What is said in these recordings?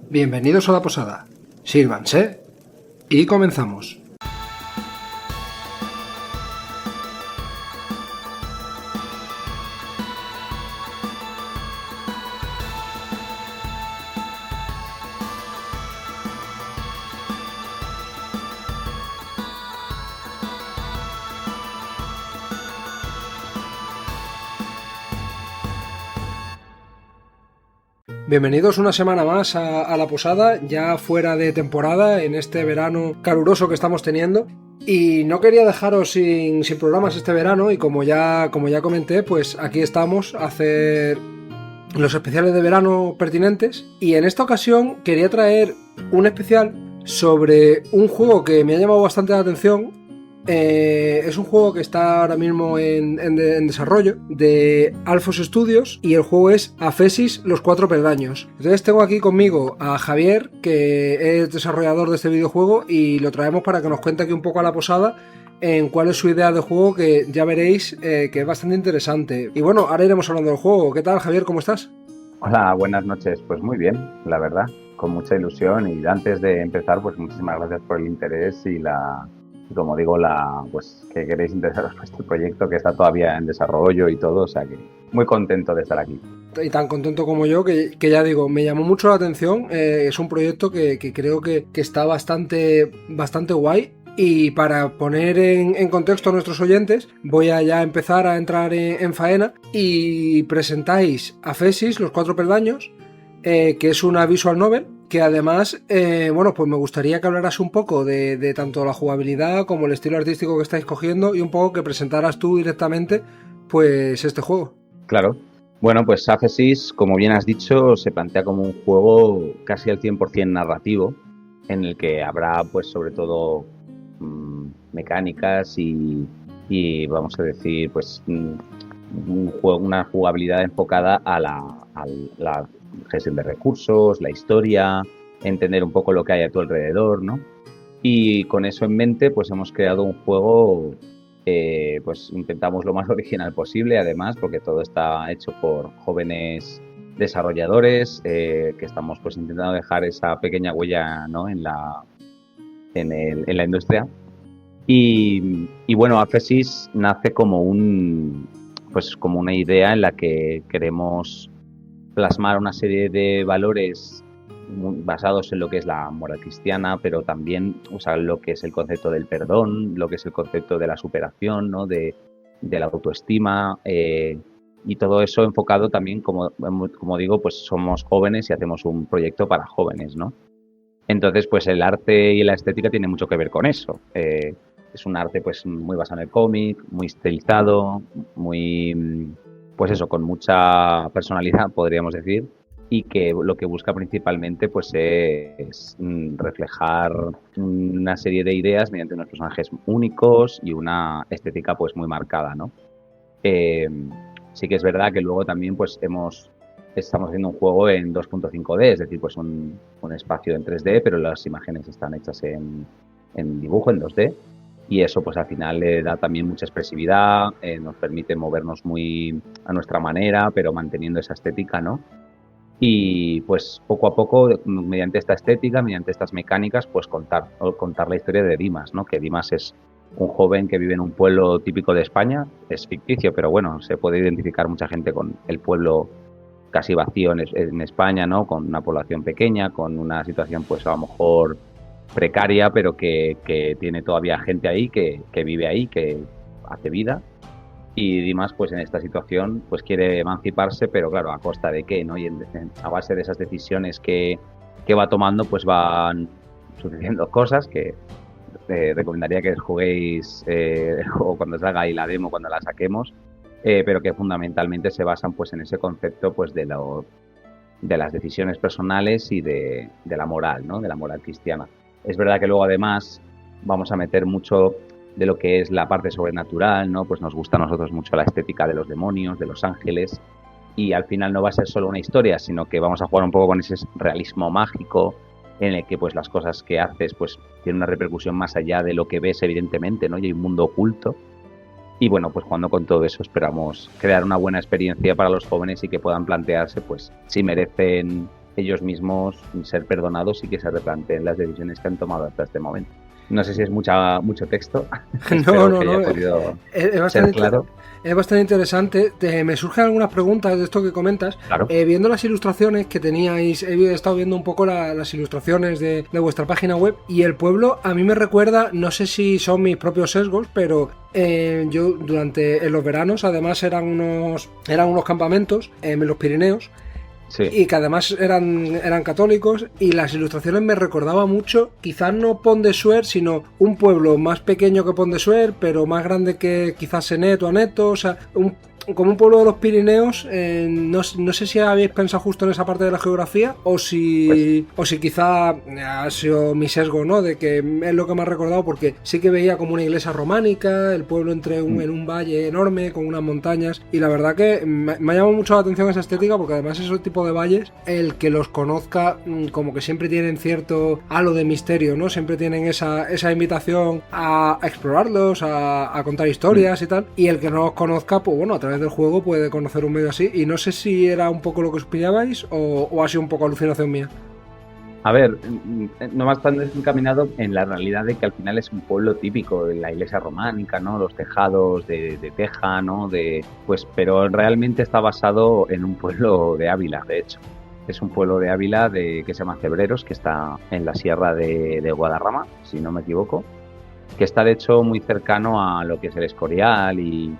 Bienvenidos a la posada. Sírvanse y comenzamos. Bienvenidos una semana más a la posada, ya fuera de temporada, en este verano caluroso que estamos teniendo. Y no quería dejaros sin programas este verano, y como ya comenté, pues aquí estamos a hacer los especiales de verano pertinentes. Y en esta ocasión quería traer un especial sobre un juego que me ha llamado bastante la atención. Es un juego que está ahora mismo en desarrollo de Alphos Studios, y el juego es Aphesis, los cuatro peldaños. Entonces tengo aquí conmigo a Javier, que es desarrollador de este videojuego, y lo traemos para que nos cuente aquí un poco a la posada en cuál es su idea de juego, que ya veréis que es bastante interesante. Y bueno, ahora iremos hablando del juego. ¿Qué tal, Javier? ¿Cómo estás? Hola, buenas noches. Pues muy bien, la verdad, con mucha ilusión. Y antes de empezar, pues muchísimas gracias por el interés y como digo, pues que queréis interesaros por este proyecto que está todavía en desarrollo y todo, o sea que muy contento de estar aquí. Y tan contento como yo, que ya digo, me llamó mucho la atención. Es un proyecto que creo que está bastante guay. Y para poner en contexto a nuestros oyentes, voy a ya empezar a entrar en faena. Y presentáis Aphesis, los cuatro peldaños, que es una visual novel, que además, bueno, pues me gustaría que hablaras un poco de tanto la jugabilidad como el estilo artístico que estáis cogiendo, y un poco que presentaras tú directamente pues este juego. Claro. Bueno, pues Aphesis, como bien has dicho, se plantea como un juego casi al 100% narrativo, en el que habrá, pues sobre todo, mecánicas y vamos a decir, pues una jugabilidad enfocada a la gestión de recursos, la historia, entender un poco lo que hay a tu alrededor, ¿no? Y con eso en mente, pues hemos creado un juego, pues intentamos lo más original posible, además, porque todo está hecho por jóvenes desarrolladores, que estamos pues intentando dejar esa pequeña huella, ¿no? en la industria. Y bueno, Aphesis nace como como una idea en la que queremos plasmar una serie de valores basados en lo que es la moral cristiana, pero también usar lo que es el concepto del perdón, lo que es el concepto de la superación, ¿no? de la autoestima, y todo eso enfocado también, como digo, pues somos jóvenes y hacemos un proyecto para jóvenes, ¿no? Entonces, pues el arte y la estética tienen mucho que ver con eso. Es un arte pues muy basado en el cómic, muy estilizado, muy, pues eso, con mucha personalidad, podríamos decir, y que lo que busca principalmente pues es reflejar una serie de ideas mediante unos personajes únicos y una estética pues muy marcada, ¿no? Sí que es verdad que luego también pues estamos haciendo un juego en 2.5D, es decir, pues un espacio en 3D, pero las imágenes están hechas en dibujo, en 2D, y eso pues al final le da también mucha expresividad, nos permite movernos muy a nuestra manera, pero manteniendo esa estética, ¿no? Y pues poco a poco, mediante esta estética, mediante estas mecánicas, pues contar la historia de Dimas, ¿no? Que Dimas es un joven que vive en un pueblo típico de España, es ficticio, pero bueno, se puede identificar mucha gente con el pueblo casi vacío en España, ¿no? Con una población pequeña, con una situación pues a lo mejor precaria, pero que tiene todavía gente ahí, que vive ahí, que hace vida. Y Dimas, pues en esta situación, pues quiere emanciparse, pero claro, ¿a costa de qué, no? Y a base de esas decisiones que va tomando, pues van sucediendo cosas que recomendaría que juguéis el juego cuando salga, y la demo cuando la saquemos, pero que fundamentalmente se basan pues en ese concepto pues de las decisiones personales y de la moral, ¿no? De la moral cristiana. Es verdad que luego además vamos a meter mucho de lo que es la parte sobrenatural, ¿no? Pues nos gusta a nosotros mucho la estética de los demonios, de los ángeles, y al final no va a ser solo una historia, sino que vamos a jugar un poco con ese realismo mágico en el que pues las cosas que haces pues tienen una repercusión más allá de lo que ves, evidentemente, ¿no? Y hay un mundo oculto. Y bueno, pues jugando con todo eso esperamos crear una buena experiencia para los jóvenes y que puedan plantearse pues si merecen ellos mismos ser perdonados y que se replanteen las decisiones que han tomado hasta este momento. No sé si es mucho texto. No, Espero que haya no, podido es ser bastante, claro. es bastante interesante. Me surgen algunas preguntas de esto que comentas. Claro. Viendo las ilustraciones que teníais, he estado viendo un poco las ilustraciones de vuestra página web, y el pueblo a mí me recuerda, no sé si son mis propios sesgos, pero yo en los veranos además eran unos campamentos en los Pirineos. Sí. Y que además eran católicos, y las ilustraciones me recordaban mucho, quizás no Pont de Suert, sino un pueblo más pequeño que Pont de Suert, pero más grande que quizás Senet o Aneto, o sea, como un pueblo de los Pirineos. No sé si habéis pensado justo en esa parte de la geografía, o si quizá ha sido mi sesgo, ¿no? De que es lo que me ha recordado, porque sí que veía como una iglesia románica, el pueblo en un valle enorme con unas montañas, y la verdad que me ha llamado mucho la atención esa estética, porque además ese tipo de valles, el que los conozca, como que siempre tienen cierto halo de misterio, ¿no? Siempre tienen esa invitación a explorarlos, a contar historias y tal, y el que no los conozca, pues bueno, a través del juego puede conocer un medio así, y no sé si era un poco lo que os pillabais o ha sido un poco alucinación mía. A ver, no va a estar encaminado en la realidad de que al final es un pueblo típico de la iglesia románica, ¿no? Los tejados de teja, ¿no? Pero realmente está basado en un pueblo de Ávila, de hecho. Es un pueblo de Ávila que se llama Cebreros, que está en la sierra de Guadarrama, si no me equivoco, que está de hecho muy cercano a lo que es el Escorial y...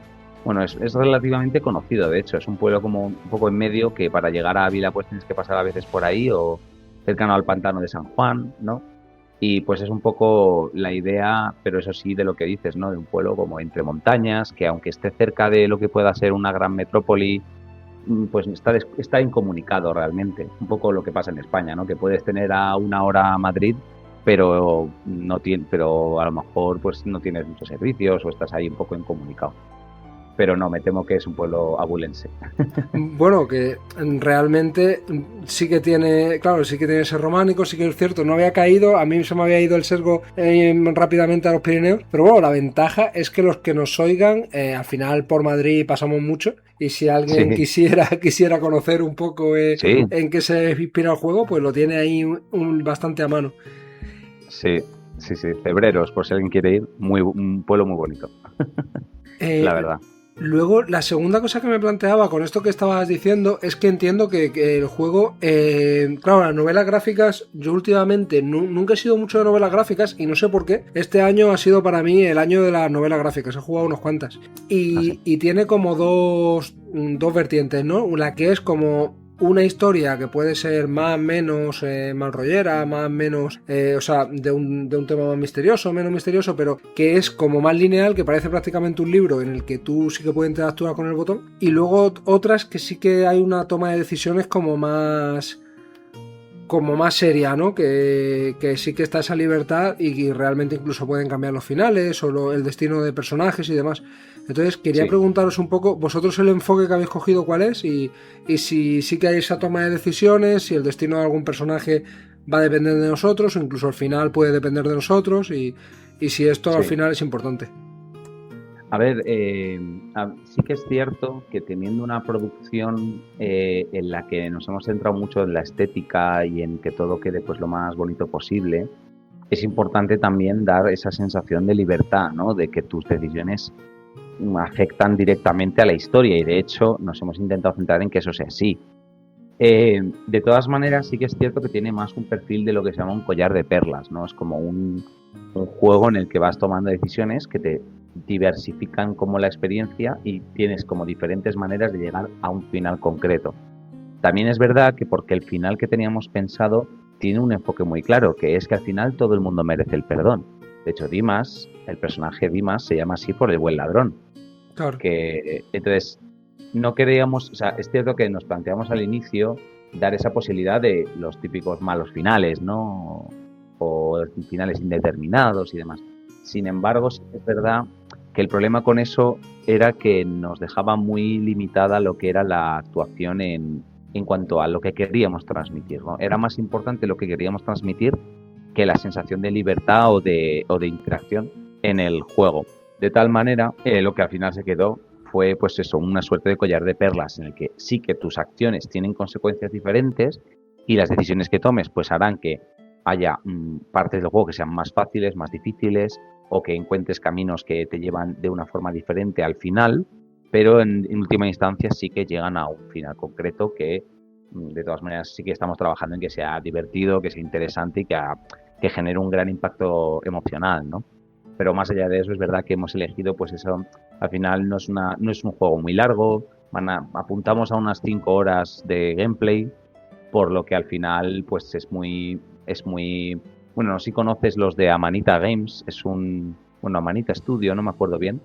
Bueno, es relativamente conocido, de hecho. Es un pueblo como un poco en medio, que para llegar a Ávila pues tienes que pasar a veces por ahí, o cercano al pantano de San Juan, ¿no? Y pues es un poco la idea, pero eso sí, de lo que dices, ¿no? De un pueblo como entre montañas, que aunque esté cerca de lo que pueda ser una gran metrópoli, pues está incomunicado realmente. Un poco lo que pasa en España, ¿no? Que puedes tener a una hora a Madrid, pero pero a lo mejor pues no tienes muchos servicios, o estás ahí un poco incomunicado. Pero no, me temo que es un pueblo abulense. Bueno, que realmente sí que tiene, claro, sí que tiene ese románico, sí que es cierto, no había caído, a mí se me había ido el sesgo rápidamente a los Pirineos, pero bueno, la ventaja es que los que nos oigan, al final por Madrid pasamos mucho, y si alguien Sí. quisiera conocer un poco Sí, en qué se inspira el juego, pues lo tiene ahí bastante a mano. sí, Cebreros, por si alguien quiere ir, un pueblo muy bonito, la verdad. Luego, la segunda cosa que me planteaba con esto que estabas diciendo es que entiendo que el juego, claro, las novelas gráficas, yo últimamente nunca he sido mucho de novelas gráficas, y no sé por qué. Este año ha sido para mí el año de las novelas gráficas, he jugado unas cuantas. Y tiene como dos vertientes, ¿no? La que es como una historia que puede ser más menos mal rollera, más menos, o sea, de un tema más misterioso, menos misterioso, pero que es como más lineal, que parece prácticamente un libro en el que tú sí que puedes interactuar con el botón. Y luego otras que sí que hay una toma de decisiones como más seria, ¿no? Que sí que está esa libertad, y realmente incluso pueden cambiar los finales o el destino de personajes y demás. Entonces quería preguntaros un poco, vosotros el enfoque que habéis cogido cuál es, y si sí que hay esa toma de decisiones, si el destino de algún personaje va a depender de nosotros, o incluso al final puede depender de nosotros, y si esto al final es importante. A ver, sí que es cierto que teniendo una producción en la que nos hemos centrado mucho en la estética y en que todo quede pues lo más bonito posible, es importante también dar esa sensación de libertad, ¿no? De que tus decisiones afectan directamente a la historia, y de hecho nos hemos intentado centrar en que eso sea así. De todas maneras, sí que es cierto que tiene más un perfil de lo que se llama un collar de perlas, ¿no? Es como un juego en el que vas tomando decisiones que te diversifican como la experiencia, y tienes como diferentes maneras de llegar a un final concreto. También es verdad que porque el final que teníamos pensado tiene un enfoque muy claro, que es que al final todo el mundo merece el perdón. De hecho, Dimas, el personaje Dimas, se llama así por el buen ladrón. Claro. Entonces, no queríamos, o sea, es cierto que nos planteamos al inicio dar esa posibilidad de los típicos malos finales, ¿no? O finales indeterminados y demás. Sin embargo, es verdad que el problema con eso era que nos dejaba muy limitada lo que era la actuación en cuanto a lo que queríamos transmitir, ¿no? Era más importante lo que queríamos transmitir que la sensación de libertad o de interacción en el juego. De tal manera, lo que al final se quedó fue pues eso, una suerte de collar de perlas en el que sí que tus acciones tienen consecuencias diferentes, y las decisiones que tomes pues harán que haya partes del juego que sean más fáciles, más difíciles, o que encuentres caminos que te llevan de una forma diferente al final, pero en última instancia sí que llegan a un final concreto que de todas maneras sí que estamos trabajando en que sea divertido, que sea interesante y que genere un gran impacto emocional, ¿no? Pero más allá de eso es verdad que hemos elegido pues eso, al final no es un juego muy largo, apuntamos a unas 5 horas de gameplay, por lo que al final pues es muy bueno, no sé si conoces los de Amanita Games, Amanita Studio, no me acuerdo bien,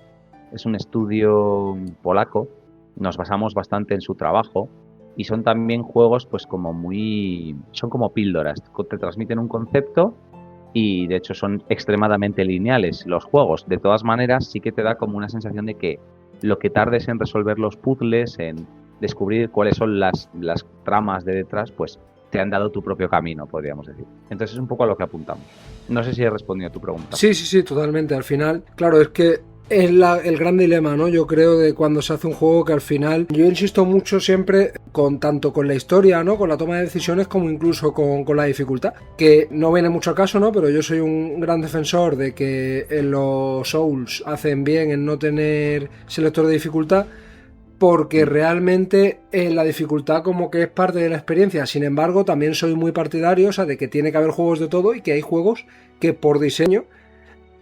es un estudio polaco, nos basamos bastante en su trabajo y son también juegos pues son como píldoras, te transmiten un concepto y de hecho son extremadamente lineales los juegos. De todas maneras sí que te da como una sensación de que lo que tardes en resolver los puzzles, en descubrir cuáles son las tramas de detrás, pues te han dado tu propio camino, podríamos decir. Entonces es un poco a lo que apuntamos. No sé si he respondido a tu pregunta. Sí, totalmente. Al final, claro, es que es el gran dilema, ¿no? Yo creo de cuando se hace un juego que al final, yo insisto mucho siempre tanto con la historia, ¿no? Con la toma de decisiones como incluso con la dificultad, que no viene mucho al caso, ¿no? Pero yo soy un gran defensor de que en los Souls hacen bien en no tener selector de dificultad, porque realmente la dificultad como que es parte de la experiencia. Sin embargo, también soy muy partidario, o sea, de que tiene que haber juegos de todo y que hay juegos que por diseño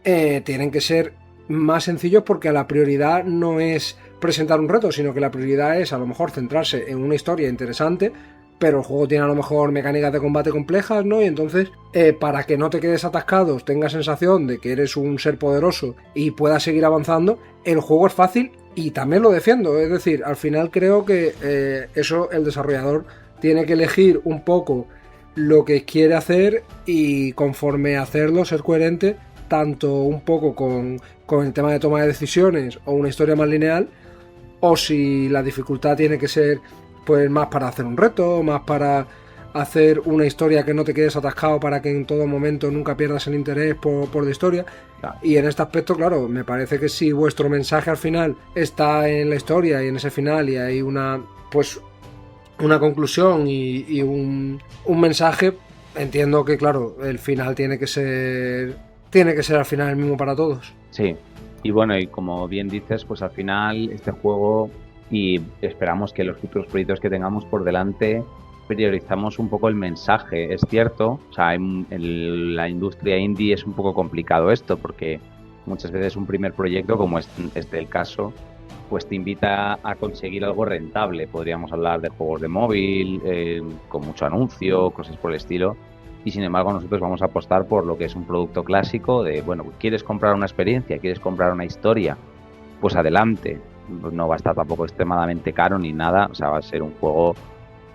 tienen que ser más sencillos, porque la prioridad no es presentar un reto, sino que la prioridad es a lo mejor centrarse en una historia interesante, pero el juego tiene a lo mejor mecánicas de combate complejas, ¿no? Y entonces, para que no te quedes atascado, tengas sensación de que eres un ser poderoso y puedas seguir avanzando, el juego es fácil y también lo defiendo. Es decir, al final creo que eso el desarrollador tiene que elegir un poco lo que quiere hacer y conforme hacerlo ser coherente tanto un poco con el tema de toma de decisiones o una historia más lineal, o si la dificultad tiene que ser pues más para hacer un reto, más para hacer una historia que no te quedes atascado, para que en todo momento nunca pierdas el interés por la historia. Y en este aspecto, claro, me parece que si vuestro mensaje al final está en la historia y en ese final y hay una conclusión y un mensaje, entiendo que claro, el final tiene que ser al final el mismo para todos. Sí, y bueno, y como bien dices, pues al final este juego, y esperamos que los futuros proyectos que tengamos por delante, priorizamos un poco el mensaje. Es cierto, o sea, en la industria indie es un poco complicado esto, porque muchas veces un primer proyecto, como es el caso, pues te invita a conseguir algo rentable. Podríamos hablar de juegos de móvil, con mucho anuncio, cosas por el estilo. Y sin embargo nosotros vamos a apostar por lo que es un producto clásico de, bueno, ¿quieres comprar una experiencia? ¿Quieres comprar una historia? Pues adelante. No va a estar tampoco extremadamente caro ni nada. O sea, va a ser un juego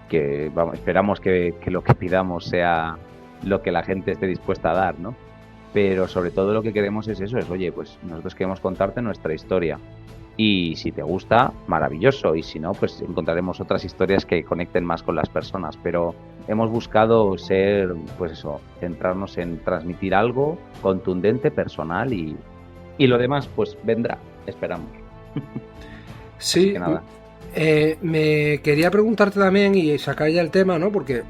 que esperamos que lo que pidamos sea lo que la gente esté dispuesta a dar, ¿no? Pero sobre todo lo que queremos es eso, oye, pues nosotros queremos contarte nuestra historia. Y si te gusta, maravilloso. Y si no, pues encontraremos otras historias que conecten más con las personas. Pero hemos buscado pues eso, centrarnos en transmitir algo contundente, personal y lo demás, pues vendrá, esperamos. Sí, nada. Me quería preguntarte también y sacar ya el tema, ¿no? Porque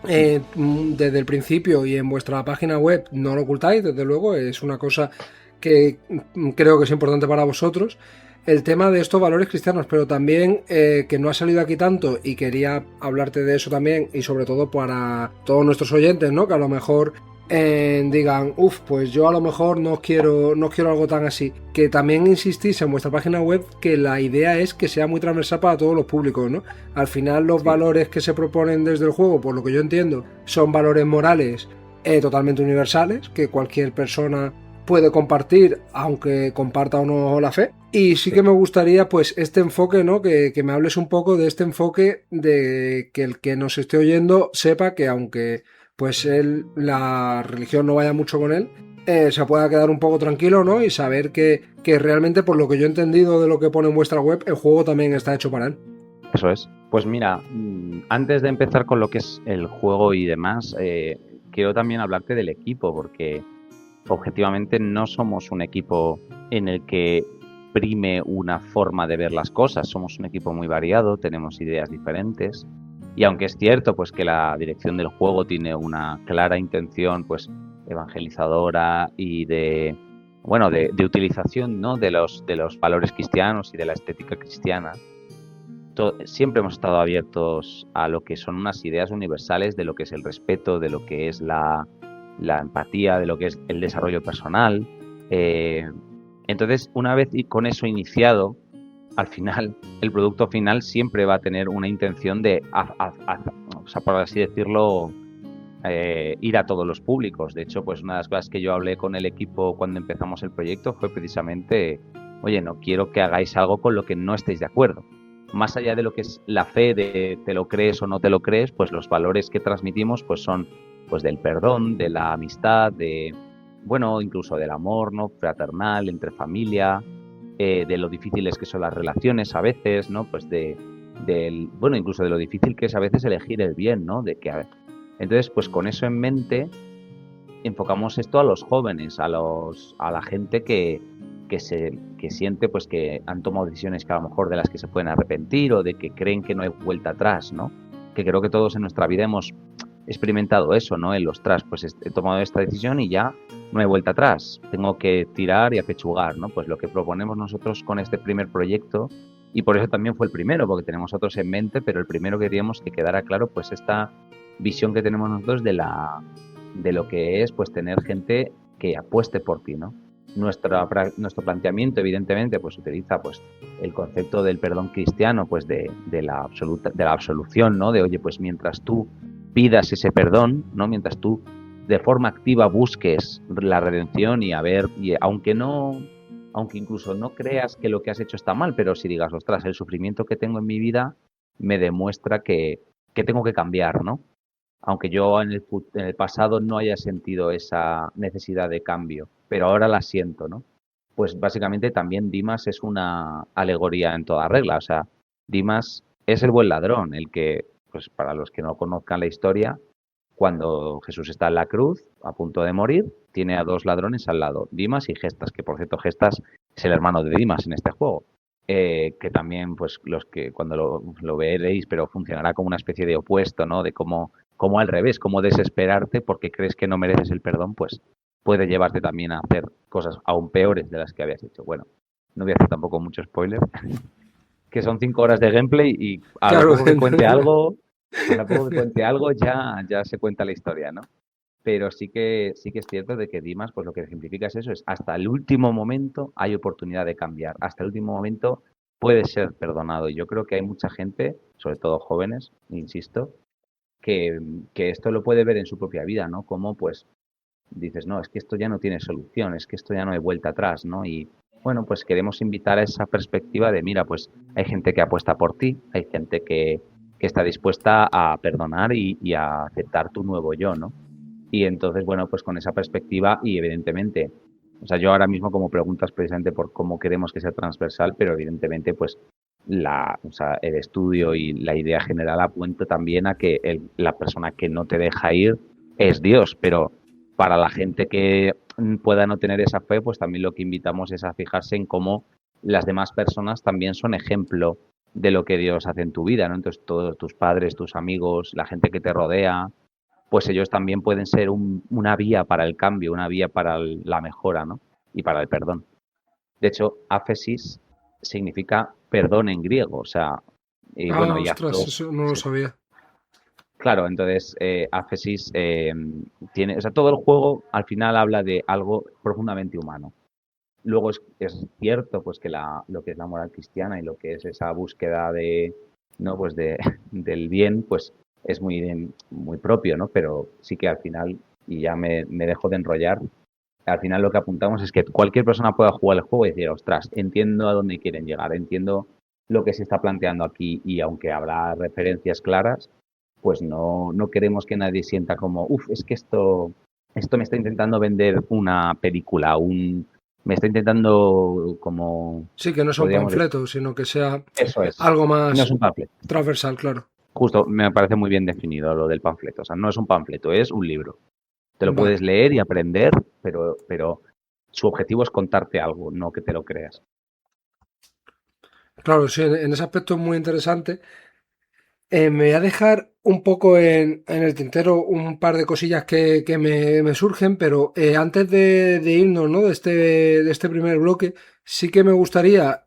desde el principio y en vuestra página web no lo ocultáis, desde luego, es una cosa que creo que es importante para vosotros, el tema de estos valores cristianos, pero también que no ha salido aquí tanto y quería hablarte de eso también, y sobre todo para todos nuestros oyentes, ¿no? Que a lo mejor digan, pues yo a lo mejor no quiero algo tan así, que también insistís en vuestra página web que la idea es que sea muy transversal para todos los públicos, ¿no? Al final los valores que se proponen desde el juego, por lo que yo entiendo, son valores morales totalmente universales, que cualquier persona puede compartir, aunque comparta o no la fe. Y sí que me gustaría, pues, este enfoque, ¿no? Que me hables un poco de este enfoque, de que el que nos esté oyendo sepa que aunque pues la religión no vaya mucho con él, se pueda quedar un poco tranquilo, ¿no? Y saber que realmente, por lo que yo he entendido de lo que pone en vuestra web, el juego también está hecho para él. Eso es. Pues mira, antes de empezar con lo que es el juego y demás, quiero también hablarte del equipo, porque objetivamente no somos un equipo en el que prime una forma de ver las cosas. Somos un equipo muy variado, tenemos ideas diferentes Y aunque es cierto pues que la dirección del juego tiene una clara intención pues evangelizadora y de bueno de utilización, ¿no? de los valores cristianos y de la estética cristiana, siempre hemos estado abiertos a lo que son unas ideas universales de lo que es el respeto, de lo que es la empatía, de lo que es el desarrollo personal. Eh, entonces, una vez con eso iniciado, al final, el producto final siempre va a tener una intención de, o sea, por así decirlo, ir a todos los públicos. De hecho, pues una de las cosas que yo hablé con el equipo cuando empezamos el proyecto fue precisamente, oye, no quiero que hagáis algo con lo que no estéis de acuerdo. Más allá de lo que es la fe de te lo crees o no te lo crees, pues los valores que transmitimos pues son pues del perdón, de la amistad, de bueno, incluso del amor, ¿no? Fraternal, entre familia, de lo difíciles que son las relaciones a veces, ¿no? Pues bueno, incluso de lo difícil que es a veces elegir el bien, ¿no? Entonces, pues con eso en mente, enfocamos esto a los jóvenes, a la gente que siente pues que han tomado decisiones que a lo mejor de las que se pueden arrepentir o de que creen que no hay vuelta atrás, ¿no? Que creo que todos en nuestra vida hemos experimentado eso, ¿no? El ostras, pues he tomado esta decisión y ya no hay vuelta atrás. Tengo que tirar y apechugar, ¿no? Pues lo que proponemos nosotros con este primer proyecto, y por eso también fue el primero, porque tenemos otros en mente, pero el primero queríamos que quedara claro pues esta visión que tenemos nosotros de lo que es pues tener gente que apueste por ti, ¿no? Nuestro planteamiento, evidentemente, pues utiliza pues el concepto del perdón cristiano, pues de la absolución, ¿no? De oye, pues mientras tú pidas ese perdón, ¿no? Mientras tú de forma activa busques la redención y aunque incluso no creas que lo que has hecho está mal, pero si digas, ostras, el sufrimiento que tengo en mi vida me demuestra que tengo que cambiar, ¿no? Aunque yo en el pasado no haya sentido esa necesidad de cambio, pero ahora la siento, ¿no? Pues básicamente también Dimas es una alegoría en toda regla, o sea, Dimas es el buen ladrón, el que, pues para los que no conozcan la historia, cuando Jesús está en la cruz, a punto de morir, tiene a dos ladrones al lado, Dimas y Gestas, que por cierto Gestas es el hermano de Dimas en este juego. Que también, pues los que cuando lo veréis, pero funcionará como una especie de opuesto, ¿no? De cómo al revés, cómo desesperarte porque crees que no mereces el perdón, pues puede llevarte también a hacer cosas aún peores de las que habías hecho. Bueno, no voy a hacer tampoco mucho spoiler, que son 5 horas de gameplay y a lo Claro, poco que cuente algo, ya se cuenta la historia, ¿no? Pero sí que es cierto de que Dimas, pues lo que ejemplifica es eso, es hasta el último momento hay oportunidad de cambiar, hasta el último momento puede ser perdonado. Y yo creo que hay mucha gente, sobre todo jóvenes, insisto, que esto lo puede ver en su propia vida, ¿no? Como pues dices, no, es que esto ya no tiene solución, es que esto ya no hay vuelta atrás, ¿no? Y bueno, pues queremos invitar a esa perspectiva de, mira, pues hay gente que apuesta por ti, hay gente que está dispuesta a perdonar y a aceptar tu nuevo yo, ¿no? Y entonces, bueno, pues con esa perspectiva y evidentemente, o sea, yo ahora mismo como preguntas precisamente por cómo queremos que sea transversal, pero evidentemente pues o sea, el estudio y la idea general apunta también a que la persona que no te deja ir es Dios, pero para la gente que pueda no tener esa fe, pues también lo que invitamos es a fijarse en cómo las demás personas también son ejemplo de lo que Dios hace en tu vida, ¿no? Entonces todos tus padres, tus amigos, la gente que te rodea, pues ellos también pueden ser una vía para el cambio, una vía para la mejora, ¿no? Y para el perdón. De hecho, áfesis significa perdón en griego, o sea, y bueno, y ostras, acto, eso no lo sí. sabía. Claro, entonces áfesis tiene, o sea, todo el juego al final habla de algo profundamente humano. Luego es cierto pues que lo que es la moral cristiana y lo que es esa búsqueda de, no, pues del bien, pues es muy propio, ¿no? Pero sí que al final, y ya me dejo de enrollar, al final lo que apuntamos es que cualquier persona pueda jugar el juego y decir, ostras, entiendo a dónde quieren llegar, entiendo lo que se está planteando aquí y aunque habrá referencias claras, pues no queremos que nadie sienta como, uff, es que esto me está intentando vender una película, me está intentando como, Sí, que no sea un podríamos decir, panfleto, sino que sea eso es, algo no es más un panfleto. transversal, claro. Justo, me parece muy bien definido lo del panfleto, o sea, no es un panfleto, es un libro. Te lo Vale. puedes leer y aprender, pero su objetivo es contarte algo, no que te lo creas. Claro, sí, en ese aspecto es muy interesante. Me voy a dejar un poco en el tintero un par de cosillas que me surgen, pero antes de irnos, ¿no? De este primer bloque, sí que me gustaría,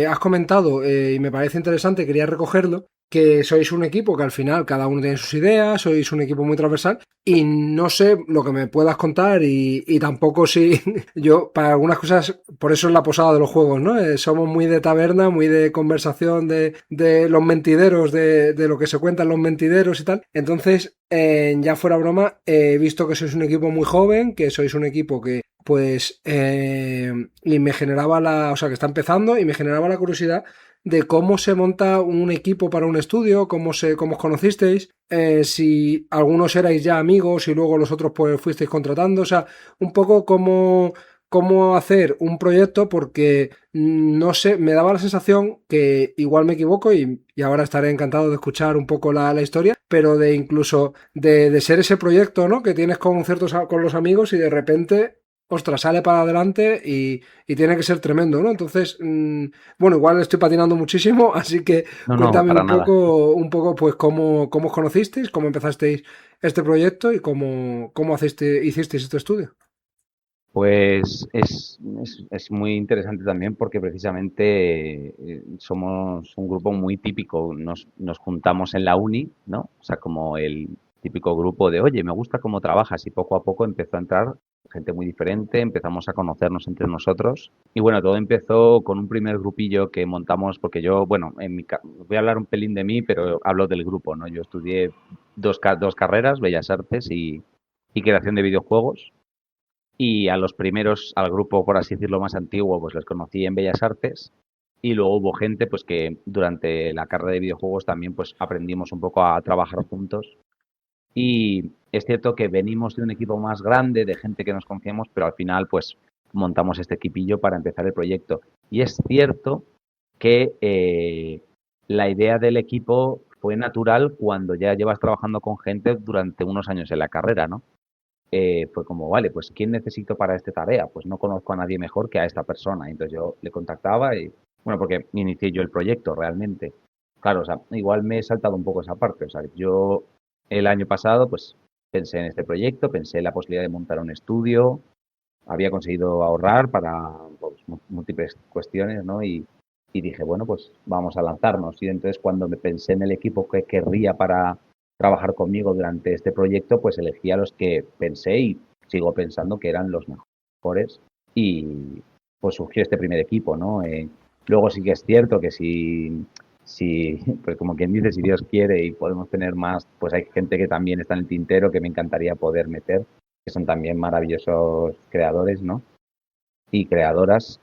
has comentado, y me parece interesante, quería recogerlo, que sois un equipo que al final cada uno tiene sus ideas, sois un equipo muy transversal, y no sé lo que me puedas contar, y tampoco si yo, para algunas cosas, por eso es la posada de los juegos, ¿no? Somos muy de taberna, muy de conversación, de los mentideros, de lo que se cuentan los mentideros y tal. Entonces, ya fuera broma, he visto que sois un equipo muy joven, que sois un equipo que, pues, y me generaba o sea, que está empezando y me generaba la curiosidad de cómo se monta un equipo para un estudio, cómo os conocisteis, si algunos erais ya amigos y luego los otros pues fuisteis contratando, o sea, un poco cómo hacer un proyecto porque no sé, me daba la sensación que igual me equivoco y ahora estaré encantado de escuchar un poco la historia, pero de incluso de ser ese proyecto, ¿no? Que tienes con con los amigos y de repente, ostras, sale para adelante y tiene que ser tremendo, ¿no? Entonces, bueno, igual estoy patinando muchísimo, así que No, no, cuéntame para nada. un poco, pues cómo os conocisteis, cómo empezasteis este proyecto y cómo hicisteis este estudio. Pues es muy interesante también porque precisamente somos un grupo muy típico. Nos juntamos en la uni, ¿no? O sea, como el típico grupo de, oye, me gusta cómo trabajas y poco a poco empezó a entrar gente muy diferente, empezamos a conocernos entre nosotros. Y bueno, todo empezó con un primer grupillo que montamos porque yo, bueno, voy a hablar un pelín de mí, pero hablo del grupo, ¿no? Yo estudié dos carreras, Bellas Artes y creación de videojuegos. Y a los primeros, al grupo, por así decirlo, más antiguo, pues los conocí en Bellas Artes. Y luego hubo gente pues que durante la carrera de videojuegos también pues aprendimos un poco a trabajar juntos. Y es cierto que venimos de un equipo más grande, de gente que nos conocíamos, pero al final pues montamos este equipillo para empezar el proyecto. Y es cierto que la idea del equipo fue natural cuando ya llevas trabajando con gente durante unos años en la carrera, ¿no? Fue como, vale, pues ¿quién necesito para esta tarea? Pues no conozco a nadie mejor que a esta persona. Entonces yo le contactaba y, bueno, porque inicié yo el proyecto realmente. Claro, o sea, igual me he saltado un poco esa parte. O sea, yo el año pasado, pues pensé en este proyecto, pensé en la posibilidad de montar un estudio, había conseguido ahorrar para pues, múltiples cuestiones, ¿no? Y dije, bueno, pues vamos a lanzarnos. Y entonces cuando me pensé en el equipo que querría para trabajar conmigo durante este proyecto, pues elegí a los que pensé y sigo pensando que eran los mejores. Y pues surgió este primer equipo, ¿no? Luego sí que es cierto que si, pues como quien dice, si Dios quiere y podemos tener más, pues hay gente que también está en el tintero que me encantaría poder meter, que son también maravillosos creadores, ¿no? Y creadoras,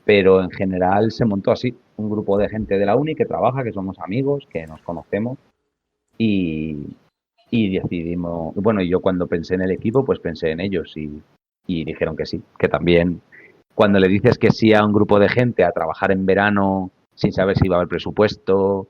pero en general se montó así, un grupo de gente de la uni que trabaja, que somos amigos, que nos conocemos y, y decidimos, bueno, y yo cuando pensé en el equipo, pues pensé en ellos y dijeron que sí, que también cuando le dices que sí a un grupo de gente a trabajar en verano sin saber si va a haber presupuesto,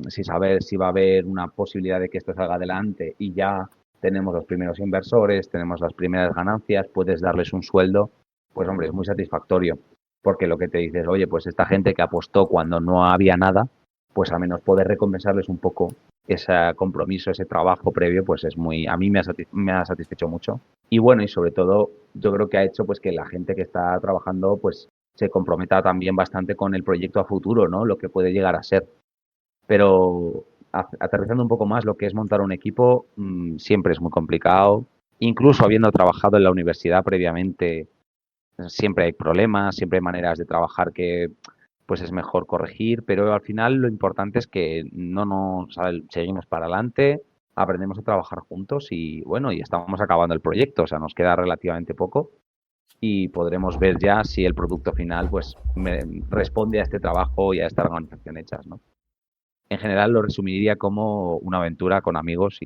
sin saber si va a haber una posibilidad de que esto salga adelante y ya tenemos los primeros inversores, tenemos las primeras ganancias, puedes darles un sueldo, pues hombre, es muy satisfactorio, porque lo que te dices, oye, pues esta gente que apostó cuando no había nada, pues al menos poder recompensarles un poco ese compromiso, ese trabajo previo, pues es muy, a mí me ha satisfecho mucho. Y bueno, y sobre todo, yo creo que ha hecho pues que la gente que está trabajando, pues se comprometa también bastante con el proyecto a futuro, ¿no? Lo que puede llegar a ser. Pero aterrizando un poco más, lo que es montar un equipo siempre es muy complicado. Incluso habiendo trabajado en la universidad previamente, siempre hay problemas, siempre hay maneras de trabajar que pues es mejor corregir, pero al final lo importante es que no nos seguimos para adelante, aprendemos a trabajar juntos y bueno, y estamos acabando el proyecto, o sea, nos queda relativamente poco y podremos ver ya si el producto final pues responde a este trabajo y a esta organización hechas, ¿no? En general lo resumiría como una aventura con amigos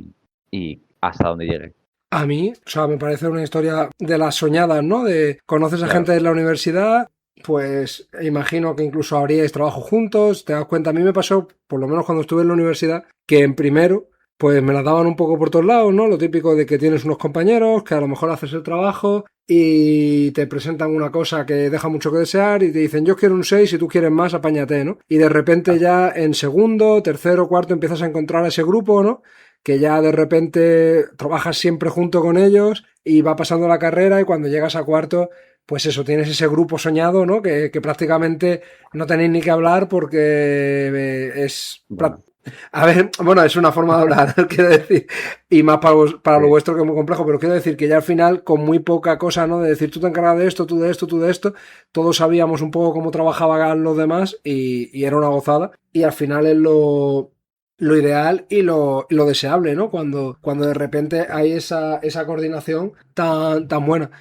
y hasta donde llegue. A mí, o sea, me parece una historia de las soñadas, ¿no? De conoces a Claro. gente de la universidad, pues imagino que incluso habríais trabajo juntos, te das cuenta, a mí me pasó, por lo menos cuando estuve en la universidad, que en primero, pues me la daban un poco por todos lados, ¿no? Lo típico de que tienes unos compañeros, que a lo mejor haces el trabajo y te presentan una cosa que deja mucho que desear y te dicen yo quiero un 6, si tú quieres más, apáñate, ¿no? Y de repente ya en segundo, tercero, cuarto empiezas a encontrar a ese grupo, ¿no? Que ya de repente trabajas siempre junto con ellos y va pasando la carrera y cuando llegas a cuarto, pues eso, tienes ese grupo soñado, ¿no? Que prácticamente no tenéis ni que hablar porque Bueno, a ver, bueno, es una forma de hablar, quiero decir, y más para lo sí, vuestro que es muy complejo, pero quiero decir que ya al final, con muy poca cosa, ¿no? De decir, tú te encargas de esto, tú de esto, tú de esto, todos sabíamos un poco cómo trabajaban los demás y era una gozada. Y al final es lo ideal y lo deseable, ¿no? Cuando de repente hay esa coordinación tan buena.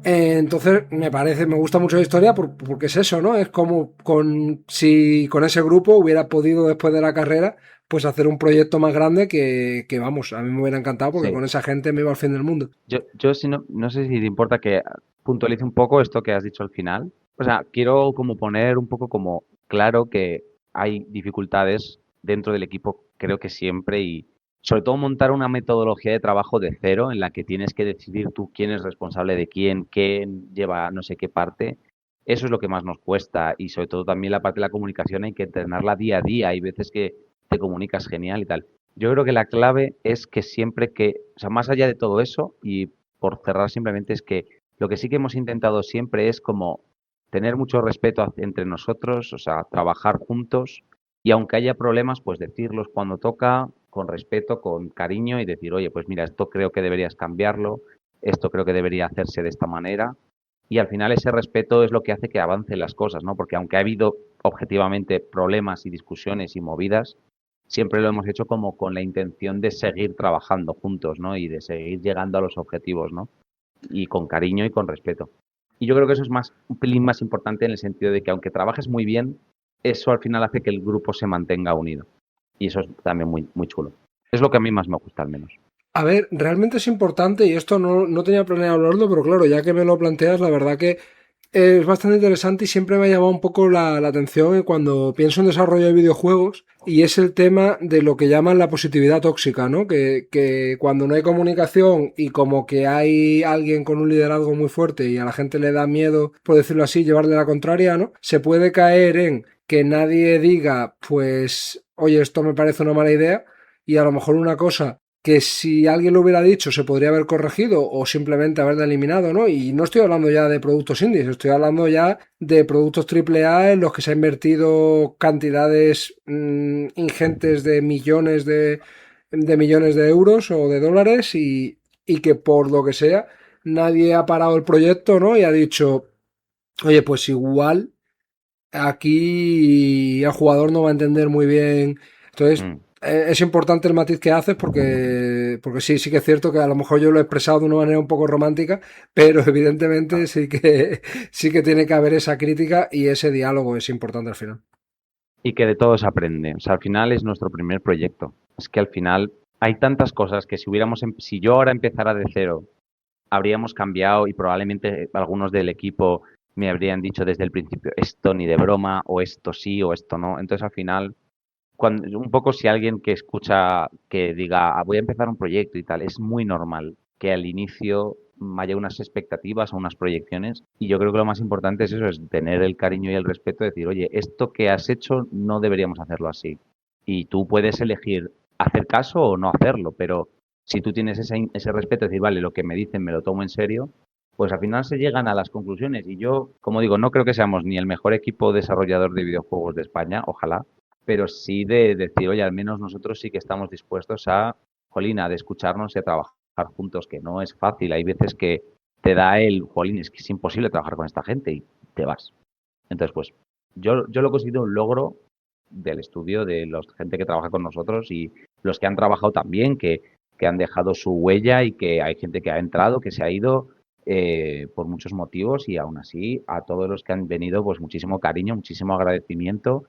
Entonces, me gusta mucho la historia porque es eso, ¿no? Es como si con ese grupo hubiera podido después de la carrera, pues hacer un proyecto más grande vamos, a mí me hubiera encantado porque sí. con esa gente me iba al fin del mundo. Yo si no, no sé si te importa que puntualice un poco esto que has dicho al final. O sea, quiero como poner un poco como claro que hay dificultades dentro del equipo, creo que siempre, y sobre todo montar una metodología de trabajo de cero en la que tienes que decidir tú quién es responsable de quién lleva no sé qué parte. Eso es lo que más nos cuesta y sobre todo también la parte de la comunicación hay que entrenarla día a día. Hay veces que te comunicas genial y tal. Yo creo que la clave es que siempre que, o sea, más allá de todo eso, y por cerrar simplemente es que lo que sí que hemos intentado siempre es como tener mucho respeto entre nosotros, o sea, trabajar juntos y aunque haya problemas, pues decirlos cuando toca, con respeto, con cariño y decir, oye, pues mira, esto creo que deberías cambiarlo, esto creo que debería hacerse de esta manera. Y al final ese respeto es lo que hace que avancen las cosas, ¿no? Porque aunque ha habido objetivamente problemas y discusiones y movidas, siempre lo hemos hecho como con la intención de seguir trabajando juntos, ¿no? Y de seguir llegando a los objetivos, ¿no? Y con cariño y con respeto. Y yo creo que eso es más, un pelín más importante en el sentido de que aunque trabajes muy bien, eso al final hace que el grupo se mantenga unido. Y eso es también muy chulo. Es lo que a mí más me gusta al menos. A ver, realmente es importante y esto no tenía planeado hablarlo, pero claro, ya que me lo planteas, la verdad que es bastante interesante y siempre me ha llamado un poco la atención cuando pienso en desarrollo de videojuegos y es el tema de lo que llaman la positividad tóxica, ¿no? Que cuando no hay comunicación y como que hay alguien con un liderazgo muy fuerte y a la gente le da miedo, por decirlo así, llevarle la contraria, ¿no? Se puede caer en que nadie diga, pues, oye, esto me parece una mala idea y a lo mejor una cosa que si alguien lo hubiera dicho se podría haber corregido o simplemente haberla eliminado, ¿no? Y no estoy hablando ya de productos indies, estoy hablando ya de productos triple A en los que se ha invertido cantidades ingentes de millones de euros o de dólares y que por lo que sea nadie ha parado el proyecto, ¿no? Y ha dicho, oye, pues igual aquí el jugador no va a entender muy bien. Entonces, Mm. es importante el matiz que haces porque sí que es cierto que a lo mejor yo lo he expresado de una manera un poco romántica, pero evidentemente sí que tiene que haber esa crítica y ese diálogo es importante al final. Y que de todo se aprende. O sea, al final es nuestro primer proyecto. Es que al final hay tantas cosas que si si yo ahora empezara de cero, habríamos cambiado y probablemente algunos del equipo me habrían dicho desde el principio esto ni de broma o esto sí o esto no. Entonces al final, un poco si alguien que escucha que diga "Ah, voy a empezar un proyecto y tal, es muy normal que al inicio haya unas expectativas o unas proyecciones y yo creo que lo más importante es eso, es tener el cariño y el respeto de decir, oye, esto que has hecho no deberíamos hacerlo así. Y tú puedes elegir hacer caso o no hacerlo, pero si tú tienes ese respeto de decir, vale, lo que me dicen me lo tomo en serio, pues al final se llegan a las conclusiones. Y yo, como digo, no creo que seamos ni el mejor equipo desarrollador de videojuegos de España, ojalá, pero sí de decir, oye, al menos nosotros sí que estamos dispuestos a, jolina, de escucharnos y a trabajar juntos, que no es fácil. Hay veces que te da jolín, es que es imposible trabajar con esta gente y te vas. Entonces, pues yo lo considero un logro del estudio, de la gente que trabaja con nosotros y los que han trabajado también, que han dejado su huella y que hay gente que ha entrado, que se ha ido por muchos motivos y aún así a todos los que han venido, pues muchísimo cariño, muchísimo agradecimiento.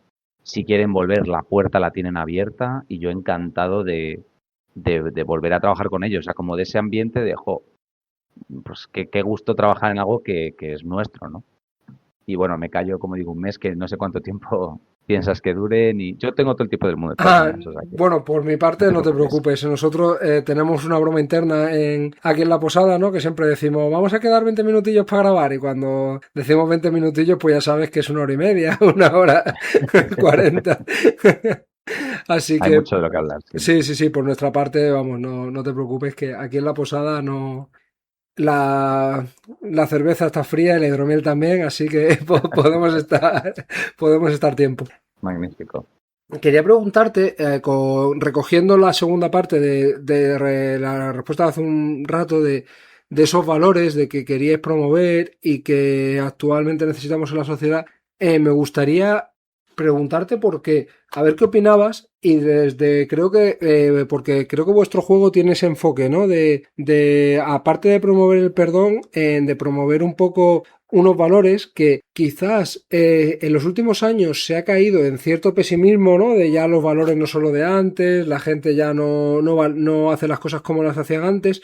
Si quieren volver, la puerta la tienen abierta y yo encantado de volver a trabajar con ellos. O sea, como de ese ambiente de, jo, pues qué gusto trabajar en algo que es nuestro, ¿no? Y bueno, me callo, como digo, un mes que no sé cuánto tiempo piensas que duren y yo tengo todo el tipo del mundo de todas Ah, maneras, o sea que bueno, por mi no parte te no te preocupes. preocupes. Nosotros tenemos una broma interna aquí en la posada, ¿no? Que siempre decimos, vamos a quedar 20 minutillos para grabar. Y cuando decimos 20 minutillos, pues ya sabes que es una hora y media, una hora 40. Así Hay que mucho de lo que hablar, sí. sí, sí, sí, por nuestra parte, vamos, no te preocupes que aquí en la posada no... La cerveza está fría y la hidromiel también, así que podemos estar tiempo. Magnífico. Quería preguntarte, recogiendo la segunda parte de la respuesta de hace un rato de esos valores de que queríais promover y que actualmente necesitamos en la sociedad, me gustaría preguntarte por qué, a ver qué opinabas y desde, creo que, porque creo que vuestro juego tiene ese enfoque, ¿no? Aparte de promover el perdón, de promover un poco unos valores que quizás en los últimos años se ha caído en cierto pesimismo, ¿no? De ya los valores no son lo de antes, la gente ya no hace las cosas como las hacían antes,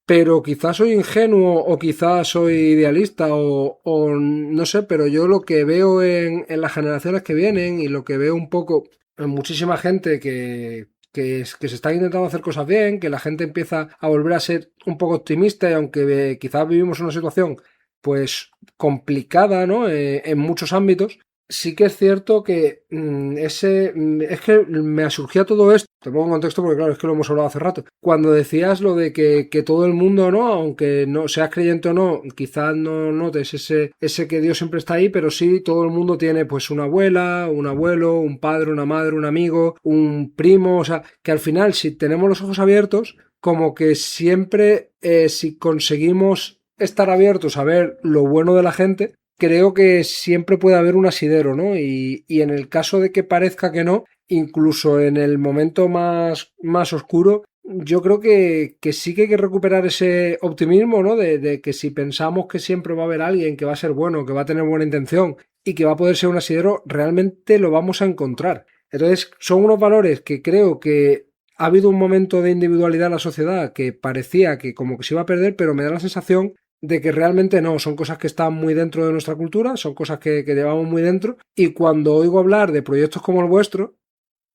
pero quizás soy ingenuo o quizás soy idealista o no sé, pero yo lo que veo en las generaciones que vienen y lo que veo un poco en muchísima gente que se está intentando hacer cosas bien, que la gente empieza a volver a ser un poco optimista y aunque quizás vivimos una situación pues complicada, ¿no? En muchos ámbitos, sí que es cierto que es que me surgía todo esto, te pongo en contexto porque claro, es que lo hemos hablado hace rato, cuando decías lo de que todo el mundo, ¿no? Aunque no seas creyente o no, quizás no notes ese que Dios siempre está ahí, pero sí todo el mundo tiene pues una abuela, un abuelo, un padre, una madre, un amigo, un primo, o sea, que al final si tenemos los ojos abiertos, como que siempre si conseguimos estar abiertos a ver lo bueno de la gente, creo que siempre puede haber un asidero, ¿no? Y en el caso de que parezca que no, incluso en el momento más oscuro, yo creo que sí que hay que recuperar ese optimismo, ¿no? De que si pensamos que siempre va a haber alguien que va a ser bueno, que va a tener buena intención y que va a poder ser un asidero, realmente lo vamos a encontrar. Entonces, son unos valores que creo que ha habido un momento de individualidad en la sociedad que parecía que como que se iba a perder, pero me da la sensación de que realmente no, son cosas que están muy dentro de nuestra cultura, son cosas que llevamos muy dentro y cuando oigo hablar de proyectos como el vuestro,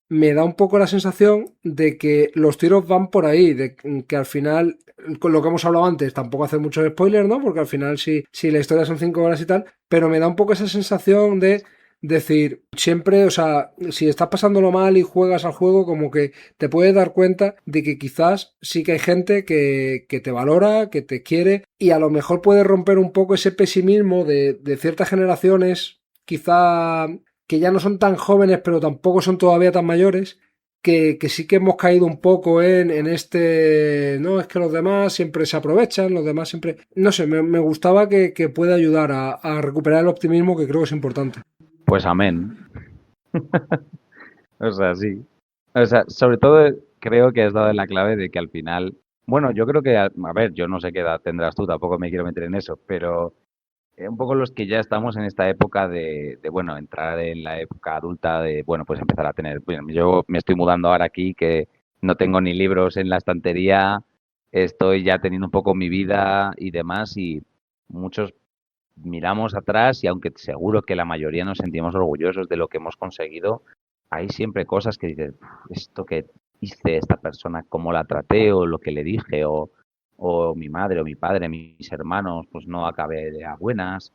me da un poco la sensación de que los tiros van por ahí, de que al final, con lo que hemos hablado antes, tampoco hacer muchos spoilers, ¿no? Porque al final si la historia son 5 horas y tal, pero me da un poco esa sensación de decir, siempre, o sea, si estás pasándolo mal y juegas al juego, como que te puedes dar cuenta de que quizás sí que hay gente que te valora, que te quiere, y a lo mejor puedes romper un poco ese pesimismo de ciertas generaciones, quizá que ya no son tan jóvenes, pero tampoco son todavía tan mayores, que sí que hemos caído un poco en este, no, es que los demás siempre se aprovechan, los demás siempre, no sé, me gustaba que pueda ayudar a recuperar el optimismo que creo que es importante. Pues amén. O sea, sí. O sea, sobre todo creo que has dado en la clave de que al final, bueno, yo creo que, a ver, yo no sé qué edad tendrás tú, tampoco me quiero meter en eso, pero un poco los que ya estamos en esta época bueno, entrar en la época adulta, de, bueno, pues empezar a tener, bueno, yo me estoy mudando ahora aquí, que no tengo ni libros en la estantería, estoy ya teniendo un poco mi vida y demás, y muchos miramos atrás y aunque seguro que la mayoría nos sentimos orgullosos de lo que hemos conseguido, hay siempre cosas que dices, esto que hice esta persona, cómo la traté o lo que le dije o mi madre o mi padre, mis hermanos, pues no acabé de a buenas.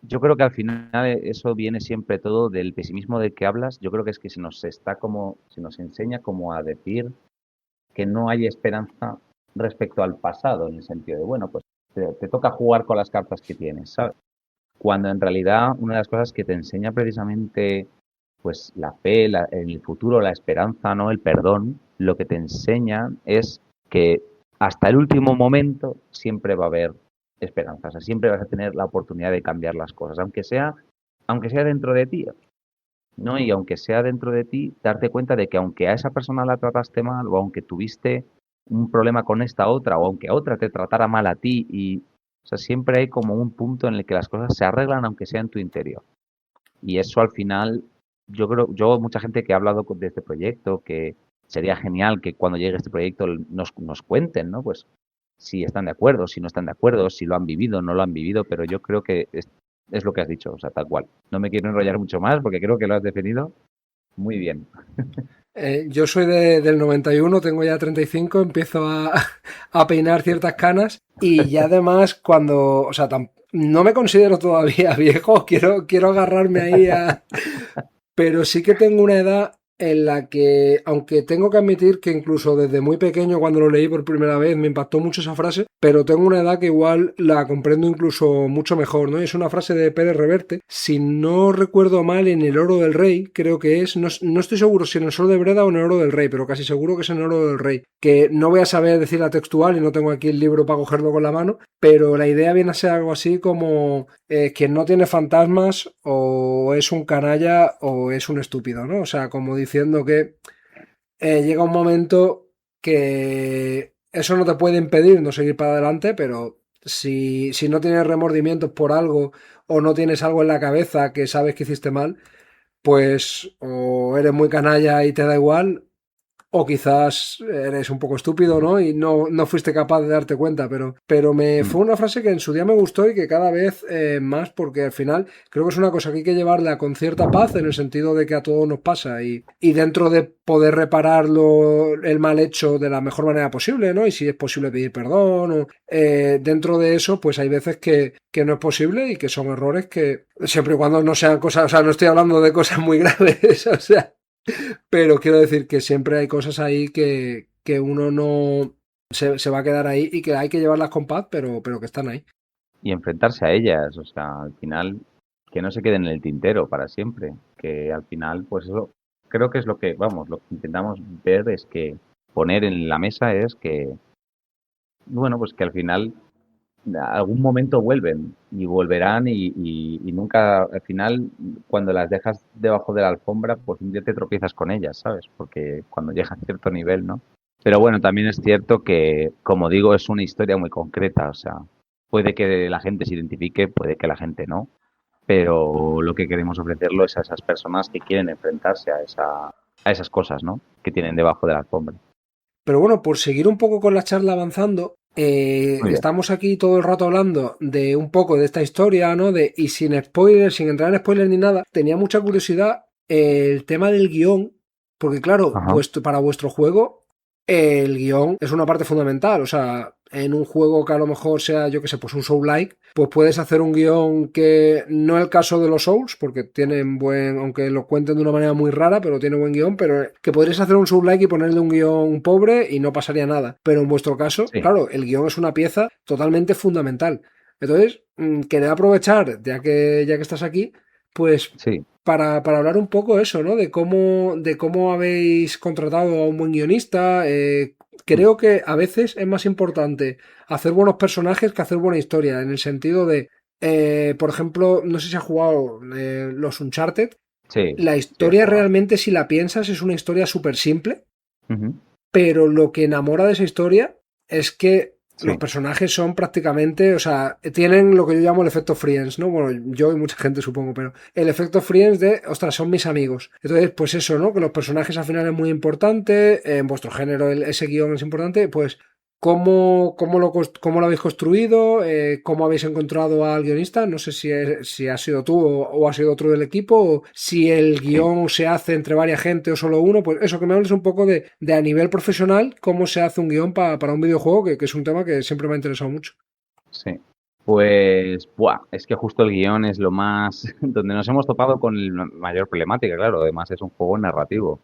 Yo creo que al final eso viene siempre todo del pesimismo del que hablas. Yo creo que es que se nos enseña como a decir que no hay esperanza respecto al pasado, en el sentido de, bueno, pues te toca jugar con las cartas que tienes, ¿sabes? Cuando en realidad una de las cosas que te enseña precisamente pues la fe, el futuro, la esperanza, ¿no? El perdón, lo que te enseña es que hasta el último momento siempre va a haber esperanza, o sea, siempre vas a tener la oportunidad de cambiar las cosas, aunque sea dentro de ti, ¿no? Y aunque sea dentro de ti, darte cuenta de que aunque a esa persona la trataste mal o aunque tuviste un problema con esta otra o aunque otra te tratara mal a ti y o sea, siempre hay como un punto en el que las cosas se arreglan aunque sea en tu interior. Y eso al final, mucha gente que ha hablado de este proyecto, que sería genial que cuando llegue este proyecto nos cuenten, ¿no? Pues si están de acuerdo, si no están de acuerdo, si lo han vivido, no lo han vivido, pero yo creo que es lo que has dicho, o sea, tal cual. No me quiero enrollar mucho más porque creo que lo has definido muy bien. Yo soy del 91, tengo ya 35, empiezo a peinar ciertas canas y ya además cuando, o sea, no me considero todavía viejo, quiero agarrarme ahí a, pero sí que tengo una edad en la que, aunque tengo que admitir que incluso desde muy pequeño, cuando lo leí por primera vez, me impactó mucho esa frase, pero tengo una edad que igual la comprendo incluso mucho mejor, ¿no? Y es una frase de Pérez Reverte, si no recuerdo mal, en El Oro del Rey, creo que es, no estoy seguro si en El Sol de Breda o en El Oro del Rey, pero casi seguro que es en El Oro del Rey, que no voy a saber decir la textual y no tengo aquí el libro para cogerlo con la mano, pero la idea viene a ser algo así como quien no tiene fantasmas o es un canalla o es un estúpido, ¿no? O sea, como diciendo que llega un momento que eso no te puede impedir no seguir para adelante, pero si no tienes remordimientos por algo o no tienes algo en la cabeza que sabes que hiciste mal, pues o eres muy canalla y te da igual, o quizás eres un poco estúpido, ¿no? Y no fuiste capaz de darte cuenta, pero me Mm. fue una frase que en su día me gustó y que cada vez más, porque al final creo que es una cosa que hay que llevarla con cierta paz, en el sentido de que a todos nos pasa y dentro de poder repararlo, el mal hecho de la mejor manera posible, ¿no? Y si es posible pedir perdón, o, dentro de eso, pues hay veces que no es posible y que son errores que siempre y cuando no sean cosas, o sea, no estoy hablando de cosas muy graves, o sea, pero quiero decir que siempre hay cosas ahí que uno no se va a quedar ahí y que hay que llevarlas con paz, pero que están ahí. Y enfrentarse a ellas, o sea, al final, que no se queden en el tintero para siempre, que al final, pues eso, creo que es lo que, vamos, lo que intentamos ver es que poner en la mesa es que, bueno, pues que al final algún momento vuelven y volverán y nunca, al final, cuando las dejas debajo de la alfombra, pues un día te tropiezas con ellas, ¿sabes? Porque cuando llega a cierto nivel, ¿no? Pero bueno, también es cierto que, como digo, es una historia muy concreta, o sea, puede que la gente se identifique, puede que la gente no, pero lo que queremos ofrecerlo es a esas personas que quieren enfrentarse a esas cosas, ¿no? Que tienen debajo de la alfombra. Pero bueno, por seguir un poco con la charla avanzando, Muy bien. estamos aquí todo el rato hablando de un poco de esta historia, ¿no? Y sin spoilers, sin entrar en spoilers ni nada, tenía mucha curiosidad el tema del guión, porque claro, Ajá. para vuestro juego el guión es una parte fundamental. O sea, en un juego que a lo mejor sea, yo que sé, pues un Soul-like, pues puedes hacer un guión que no es el caso de los Souls, porque tienen buen, aunque lo cuenten de una manera muy rara, pero tiene buen guión, pero que podrías hacer un Soul-like y ponerle un guión pobre y no pasaría nada. Pero en vuestro caso, Sí, claro, el guión es una pieza totalmente fundamental. Entonces, quería aprovechar, ya que estás aquí, pues sí. para hablar un poco eso, ¿no? De cómo habéis contratado a un buen guionista. Mm. Creo que a veces es más importante hacer buenos personajes que hacer buena historia, en el sentido de, por ejemplo, no sé si has jugado los Uncharted. Sí, La sí, he historia jugado. realmente, si la piensas, es una historia súper simple, Ujú. pero lo que enamora de esa historia es que los Sí. personajes son prácticamente, o sea, tienen lo que yo llamo el efecto Friends, ¿no? Bueno, yo y mucha gente supongo, pero el efecto Friends de, ostras, son mis amigos. Entonces, pues eso, ¿no? Que los personajes al final es muy importante, en vuestro género ese guión es importante, pues cómo lo habéis construido, cómo habéis encontrado al guionista, no sé si ha sido tú o ha sido otro del equipo, o si el Sí, guión se hace entre varias gente o solo uno, pues eso, que me hables un poco de a nivel profesional, cómo se hace un guión para un videojuego, que es un tema que siempre me ha interesado mucho. sí. Pues, buah, es que justo el guión es lo más, donde nos hemos topado con la mayor problemática, claro, además es un juego narrativo.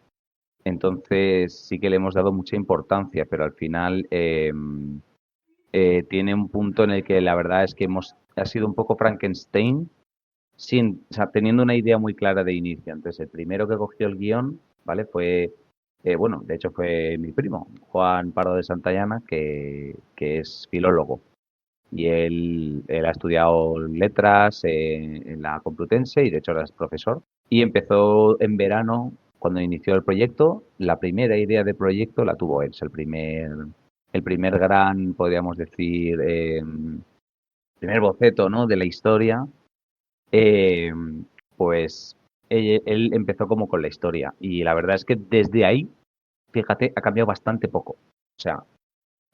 Entonces sí que le hemos dado mucha importancia, pero al final tiene un punto en el que la verdad es que ha sido un poco Frankenstein, o sea, teniendo una idea muy clara de inicio. Entonces el primero que cogió el guión, ¿vale? Fue, bueno, de hecho fue mi primo, Juan Pardo de Santayana, que es filólogo. Y él ha estudiado letras en la Complutense y de hecho ahora es profesor. Y empezó en verano, cuando inició el proyecto, la primera idea de proyecto la tuvo él. Es el primer gran, podríamos decir, primer boceto, ¿no? De la historia. eh, pues él empezó como con la historia. Y la verdad es que desde ahí, fíjate, ha cambiado bastante poco. O sea,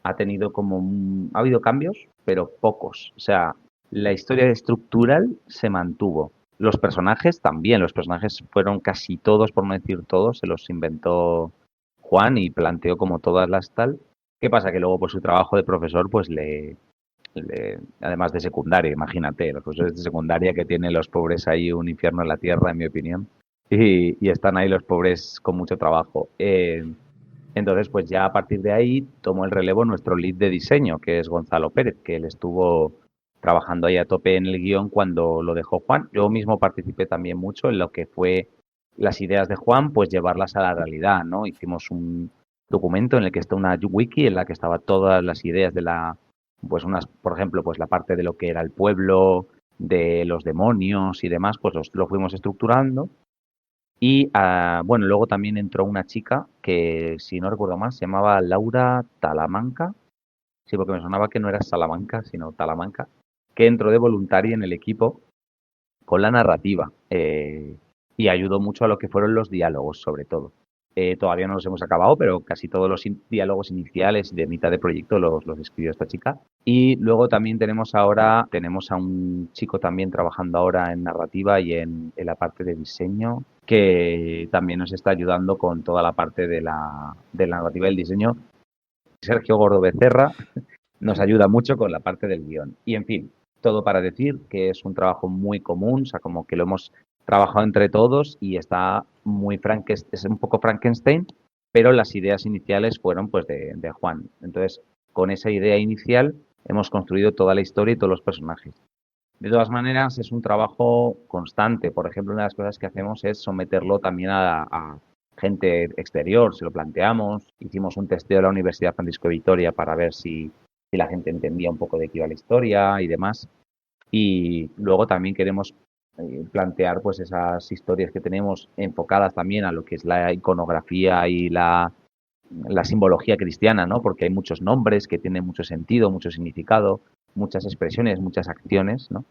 ha tenido como ha habido cambios, pero pocos. O sea, La historia estructural se mantuvo. Los personajes también, los personajes fueron casi todos, por no decir todos, se los inventó Juan y planteó como todas las tal. ¿Qué pasa? Que luego por su trabajo de profesor, pues además de secundaria, imagínate, los profesores de secundaria que tienen los pobres ahí un infierno en la tierra, en mi opinión, y están ahí los pobres con mucho trabajo. Entonces, pues ya a partir de ahí tomó el relevo nuestro lead de diseño, que es Gonzalo Pérez, que él estuvo trabajando ahí a tope en el guión cuando lo dejó Juan. Yo mismo participé también mucho en lo que fue las ideas de Juan, pues llevarlas a la realidad, ¿no? Hicimos un documento en el que está una wiki en la que estaban todas las ideas de la, pues unas, por ejemplo, pues la parte de lo que era el pueblo, de los demonios y demás, pues lo fuimos estructurando y bueno, luego también entró una chica que, si no recuerdo mal, se llamaba Laura Talamanca. Sí, porque me sonaba que no era Salamanca, sino Talamanca, que entró de voluntaria en el equipo con la narrativa y ayudó mucho a lo que fueron los diálogos, sobre todo. Todavía no los hemos acabado, pero casi todos los diálogos iniciales de mitad de proyecto los escribió esta chica. Y luego también tenemos a un chico también trabajando ahora en narrativa y en la parte de diseño, que también nos está ayudando con toda la parte de la narrativa y el diseño. Sergio Gordo Becerra nos ayuda mucho con la parte del guión. Y en fin, todo para decir que es un trabajo muy común, o sea, como que lo hemos trabajado entre todos y está muy es un poco Frankenstein, pero las ideas iniciales fueron pues de Juan. Entonces, con esa idea inicial hemos construido toda la historia y todos los personajes. De todas maneras, es un trabajo constante. Por ejemplo, una de las cosas que hacemos es someterlo también a gente exterior, se lo planteamos. Hicimos un testeo en la Universidad Francisco de Vitoria para ver si la gente entendía un poco de qué iba la historia y demás. Y luego también queremos plantear pues esas historias que tenemos enfocadas también a lo que es la iconografía y la simbología cristiana, ¿no? Porque hay muchos nombres que tienen mucho sentido, mucho significado, muchas expresiones, muchas acciones, ¿no?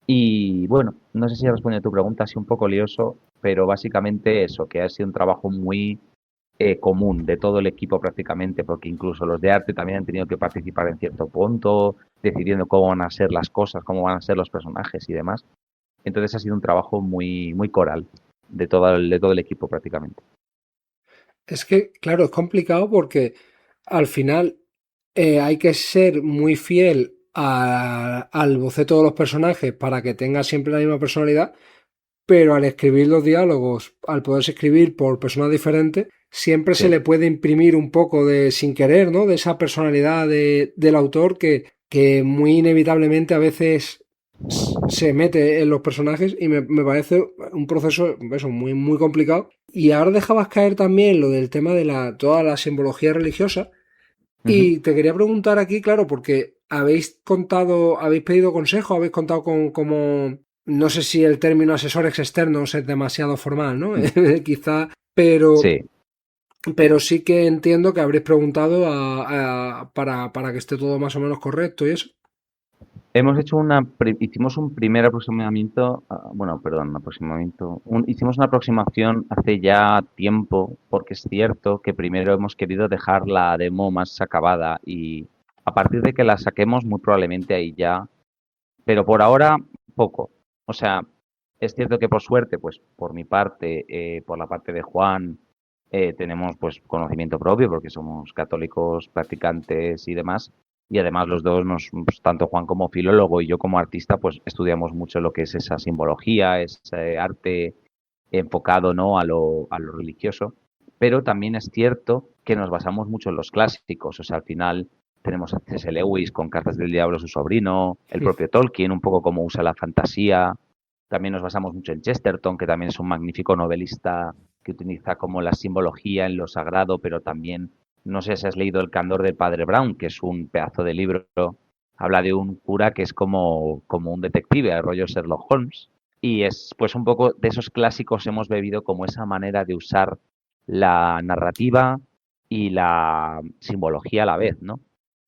Y bueno, no sé si responde a tu pregunta, así un poco lioso, pero básicamente eso, que ha sido un trabajo muy común de todo el equipo prácticamente, porque incluso los de arte también han tenido que participar en cierto punto, decidiendo cómo van a ser las cosas, cómo van a ser los personajes y demás. Entonces ha sido un trabajo muy, muy coral de todo el equipo prácticamente. Es que, claro, es complicado porque al final hay que ser muy fiel al boceto de los personajes para que tenga siempre la misma personalidad, pero al escribir los diálogos, al poderse escribir por personas diferentes, siempre se Sí, le puede imprimir un poco de, sin querer, ¿no? De esa personalidad del autor que muy inevitablemente a veces se mete en los personajes y me parece un proceso eso, muy, muy complicado. Y ahora dejabas caer también lo del tema de toda la simbología religiosa. ujú. Y te quería preguntar aquí, claro, porque habéis pedido consejo, habéis contado con como, no sé si el término asesores externos es demasiado formal, ¿no? Quizá, Sí. pero sí que entiendo que habréis preguntado para que esté todo más o menos correcto y eso. Hicimos un primer aproximamiento, bueno, perdón, hicimos una aproximación hace ya tiempo, porque es cierto que primero hemos querido dejar la demo más acabada y a partir de que la saquemos, muy probablemente ahí ya, pero por ahora poco. O sea, es cierto que por suerte, pues por mi parte, por la parte de Juan, tenemos pues conocimiento propio porque somos católicos practicantes y demás. Y además los dos, pues, tanto Juan como filólogo y yo como artista, pues estudiamos mucho lo que es esa simbología, ese arte enfocado, ¿no? a lo religioso. Pero también es cierto que nos basamos mucho en los clásicos. O sea, al final tenemos a C.S. Lewis con Cartas del Diablo a su sobrino, el propio Tolkien, un poco cómo usa la fantasía. También nos basamos mucho en Chesterton, que también es un magnífico novelista que utiliza como la simbología en lo sagrado, pero también, no sé si has leído El candor del padre Brown, que es un pedazo de libro, habla de un cura que es como un detective, al rollo Sherlock Holmes, y es pues un poco de esos clásicos hemos bebido como esa manera de usar la narrativa y la simbología a la vez, ¿no?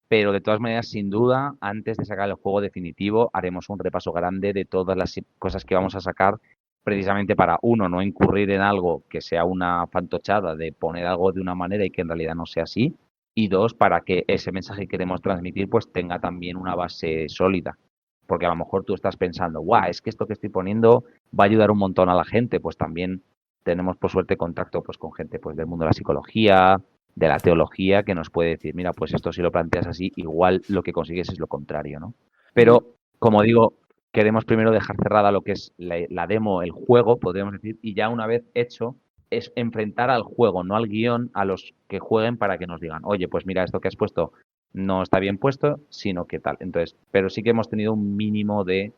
Pero de todas maneras, sin duda, antes de sacar el juego definitivo, haremos un repaso grande de todas las cosas que vamos a sacar, precisamente para, uno, no incurrir en algo que sea una fantochada de poner algo de una manera y que en realidad no sea así, y dos, para que ese mensaje que queremos transmitir pues tenga también una base sólida. porque a lo mejor tú estás pensando, guau, es que esto que estoy poniendo va a ayudar un montón a la gente, pues también tenemos por suerte contacto pues con gente pues del mundo de la psicología, de la teología, que nos puede decir, mira, pues esto si lo planteas así, igual lo que consigues es lo contrario, ¿no? Mm. Pero, como digo, queremos primero dejar cerrada lo que es la demo, el juego, podríamos decir, y ya una vez hecho, es enfrentar al juego, no al guión, a los que jueguen para que nos digan, oye, pues mira, esto que has puesto no está bien puesto, sino que tal. Entonces, pero sí que hemos tenido un mínimo de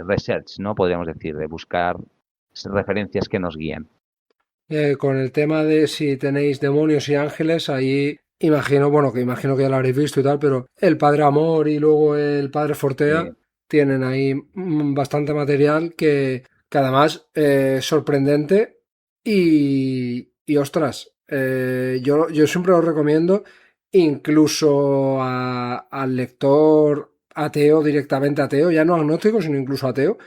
research, ¿no? Podríamos decir, de buscar referencias que nos guíen. Con el tema de si tenéis demonios y ángeles, ahí imagino, bueno, que imagino que ya lo habréis visto y tal, pero el Padre Amor y luego el Padre Fortea Eh, tienen ahí bastante material que además es sorprendente y ostras, yo siempre lo recomiendo incluso al lector ateo, directamente ateo, ya no agnóstico, sino incluso ateo,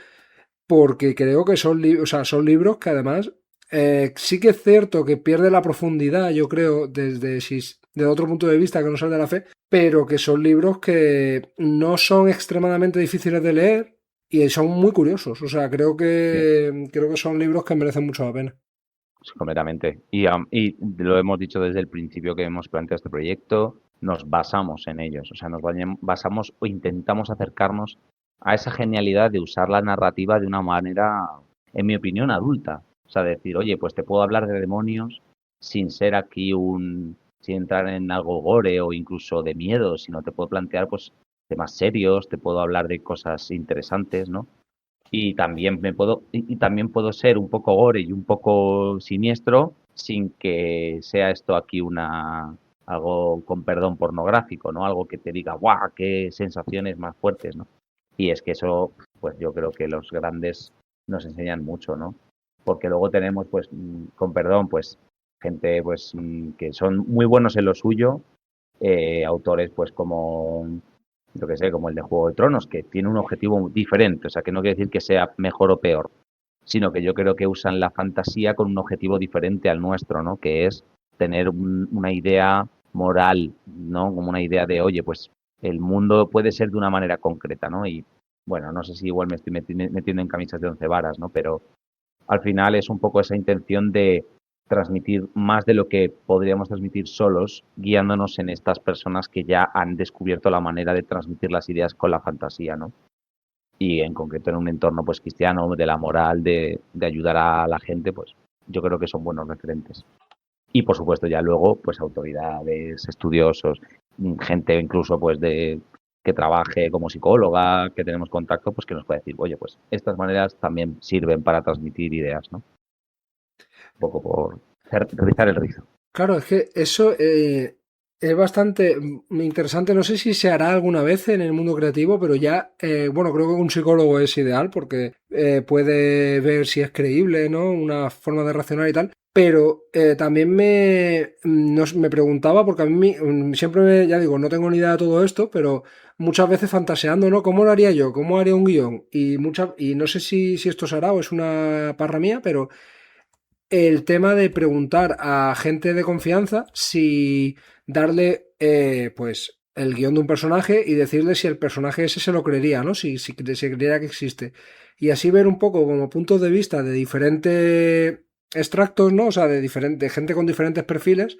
porque creo que son, o sea, son libros que además sí que es cierto que pierde la profundidad, yo creo, desde otro punto de vista que no sea el de la fe, pero que son libros que no son extremadamente difíciles de leer y son muy curiosos. O sea, sí, creo que son libros que merecen mucho la pena. sí, completamente. Y lo hemos dicho desde el principio que hemos planteado este proyecto, nos basamos en ellos, o sea, basamos o intentamos acercarnos a esa genialidad de usar la narrativa de una manera, en mi opinión, adulta. O sea, decir, oye, pues te puedo hablar de demonios sin ser aquí sin entrar en algo gore o incluso de miedo, sino te puedo plantear pues temas serios, te puedo hablar de cosas interesantes, ¿no? Y también puedo ser un poco gore y un poco siniestro sin que sea esto aquí algo con perdón pornográfico, ¿no? Algo que te diga, ¡guau! ¡Qué sensaciones más fuertes!, ¿no? Y es que eso, pues yo creo que los grandes nos enseñan mucho, ¿no? Porque luego tenemos, pues, con perdón, pues, gente, pues, que son muy buenos en lo suyo, autores, pues, como yo que sé, como el de Juego de Tronos, que tiene un objetivo diferente, o sea, que no quiere decir que sea mejor o peor, sino que yo creo que usan la fantasía con un objetivo diferente al nuestro, ¿no? Que es tener una idea moral, ¿no? Como una idea de, oye, pues el mundo puede ser de una manera concreta, ¿no? Y bueno, no sé si igual me estoy metiendo en camisas de once varas, ¿no? Pero al final es un poco esa intención de transmitir más de lo que podríamos transmitir solos, guiándonos en estas personas que ya han descubierto la manera de transmitir las ideas con la fantasía, ¿no? Y en concreto en un entorno pues cristiano, de la moral, de ayudar a la gente, pues yo creo que son buenos referentes. Y por supuesto ya luego pues autoridades, estudiosos, gente incluso pues de que trabaje como psicóloga, que tenemos contacto, pues que nos puede decir, oye, pues estas maneras también sirven para transmitir ideas, ¿no? Un poco por rizar el rizo. Claro, es que eso es bastante interesante. No sé si se hará alguna vez en el mundo creativo, pero ya, bueno, creo que un psicólogo es ideal porque puede ver si es creíble, ¿no? Una forma de razonar y tal. Pero también me preguntaba, porque a mí siempre, ya digo, no tengo ni idea de todo esto, pero muchas veces fantaseando, ¿no? ¿Cómo lo haría yo? ¿Cómo haría un guión? Y no sé si esto se hará o es una parra mía, pero el tema de preguntar a gente de confianza si darle, pues, el guión de un personaje y decirle si el personaje ese se lo creería, ¿no? Si creyera que existe. Y así ver un poco como puntos de vista de diferentes extractos, ¿no? O sea, de gente con diferentes perfiles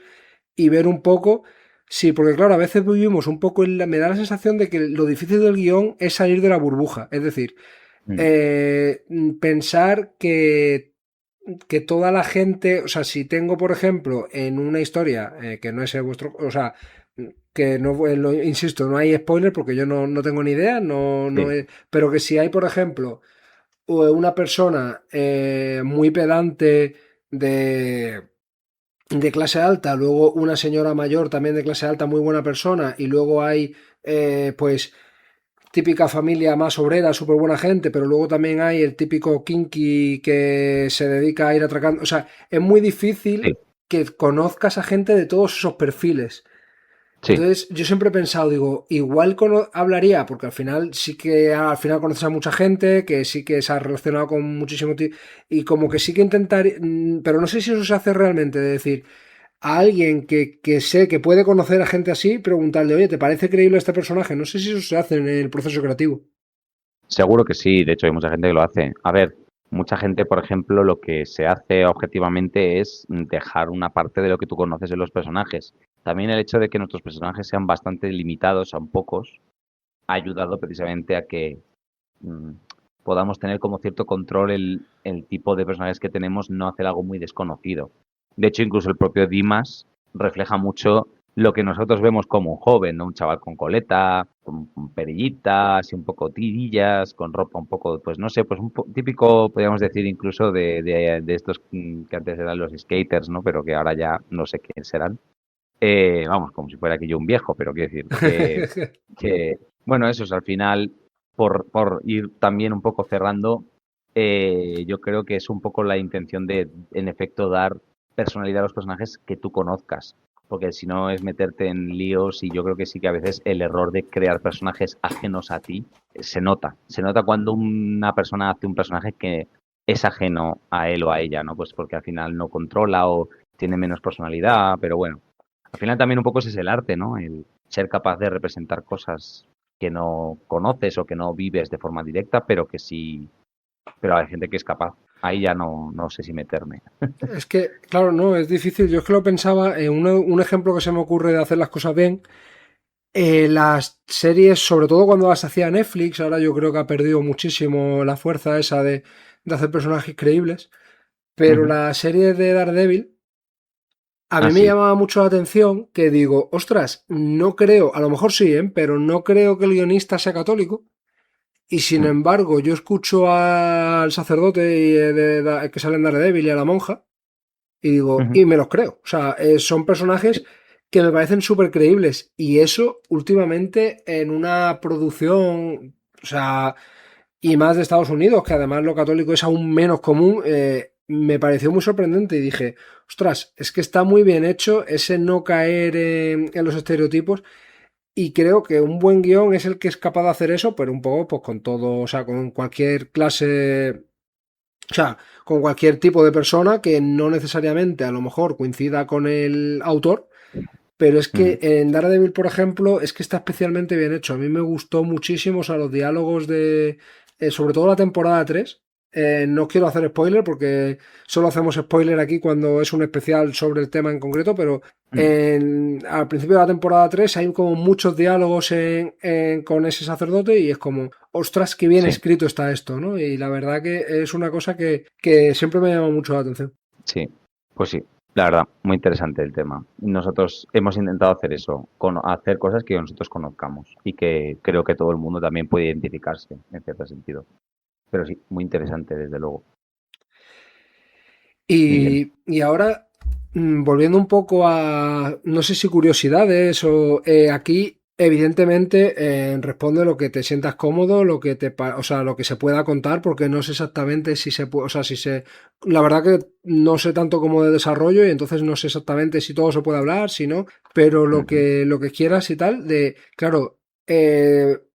y ver un poco. Sí, porque claro, a veces vivimos un poco me da la sensación de que lo difícil del guión es salir de la burbuja. Es decir, Mm, pensar que toda la gente, o sea, si tengo, por ejemplo, en una historia que no es el vuestro, o sea, que no, insisto, no hay spoiler porque yo no tengo ni idea, sí, pero que si hay, por ejemplo, una persona muy pedante de, de clase alta, luego una señora mayor también de clase alta, muy buena persona, y luego hay, pues, típica familia más obrera, súper buena gente, pero luego también hay el típico kinky que se dedica a ir atracando. O sea, es muy sí, difícil que conozcas a gente de todos esos perfiles. sí. Entonces, yo siempre he pensado, digo, igual hablaría, porque al final sí que al final conoces a mucha gente, que sí que se ha relacionado con muchísimo y como que sí que intentar, pero no sé si eso se hace realmente, de decir, a alguien que sé que puede conocer a gente así, preguntarle, oye, ¿te parece creíble este personaje? No sé si eso se hace en el proceso creativo. Seguro que sí, de hecho hay mucha gente que lo hace. A ver, mucha gente, por ejemplo, lo que se hace objetivamente es dejar una parte de lo que tú conoces de los personajes. También el hecho de que nuestros personajes sean bastante limitados, son pocos, ha ayudado precisamente a que mm, podamos tener como cierto control el tipo de personajes que tenemos, no hacer algo muy desconocido. De hecho, incluso el propio Dimas refleja mucho lo que nosotros vemos como un joven, ¿no? Un chaval con coleta, con perillitas y un poco tirillas, con ropa un poco, pues no sé, pues típico, podríamos decir incluso de estos que antes eran los skaters, ¿no? Pero que ahora ya no sé quién serán. Vamos, como si fuera aquí yo un viejo, pero quiero decir que bueno, eso es al final, por ir también un poco cerrando, yo creo que es un poco la intención de, en efecto, dar personalidad a los personajes que tú conozcas, porque si no es meterte en líos y yo creo que sí que a veces el error de crear personajes ajenos a ti se nota cuando una persona hace un personaje que es ajeno a él o a ella, ¿no? Pues porque al final no controla o tiene menos personalidad, pero bueno, al final también un poco ese es el arte, ¿no? El ser capaz de representar cosas que no conoces o que no vives de forma directa, pero que sí, pero hay gente que es capaz. Ahí ya no sé si meterme. Es que, claro, no, es difícil. Yo es que lo pensaba, un ejemplo que se me ocurre de hacer las cosas bien, las series, sobre todo cuando las hacía Netflix, ahora yo creo que ha perdido muchísimo la fuerza esa de hacer personajes creíbles, pero Ujú. la serie de Daredevil, a mí Ah, me sí. llamaba mucho la atención que digo, ostras, no creo, a lo mejor sí, pero no creo que el guionista sea católico. Y sin Mm, embargo, yo escucho al sacerdote que sale en Daredevil y a la monja, y digo, ujú, y me los creo. O sea, son personajes que me parecen súper creíbles. Y eso últimamente en una producción, o sea, y más de Estados Unidos, que además lo católico es aún menos común, me pareció muy sorprendente y dije, ostras, es que está muy bien hecho ese no caer en los estereotipos y creo que un buen guión es el que es capaz de hacer eso, pero un poco pues con todo, o sea, con cualquier clase, o sea, con cualquier tipo de persona que no necesariamente a lo mejor coincida con el autor, pero es que ujú. en Daredevil, por ejemplo, es que está especialmente bien hecho. A mí me gustó muchísimo, o sea, los diálogos de, sobre todo la temporada 3. No quiero hacer spoiler porque solo hacemos spoiler aquí cuando es un especial sobre el tema en concreto, pero Mm. al principio de la temporada 3 hay como muchos diálogos con ese sacerdote y es como, ostras, qué bien Sí, escrito está esto, ¿no? Y la verdad que es una cosa que siempre me llama mucho la atención. sí, pues sí. La verdad, muy interesante el tema. Nosotros hemos intentado hacer eso, hacer cosas que nosotros conozcamos y que creo que todo el mundo también puede identificarse en cierto sentido. Pero sí, muy interesante, desde luego. Miguel. Y ahora, volviendo un poco a, no sé si curiosidades o aquí, evidentemente, responde lo que te sientas cómodo, lo que o sea, lo que se pueda contar, porque no sé exactamente si se puede, o sea, si se, la verdad que no sé tanto como de desarrollo y entonces no sé exactamente si todo se puede hablar, si no, pero Ujú. lo que quieras y tal, de, claro,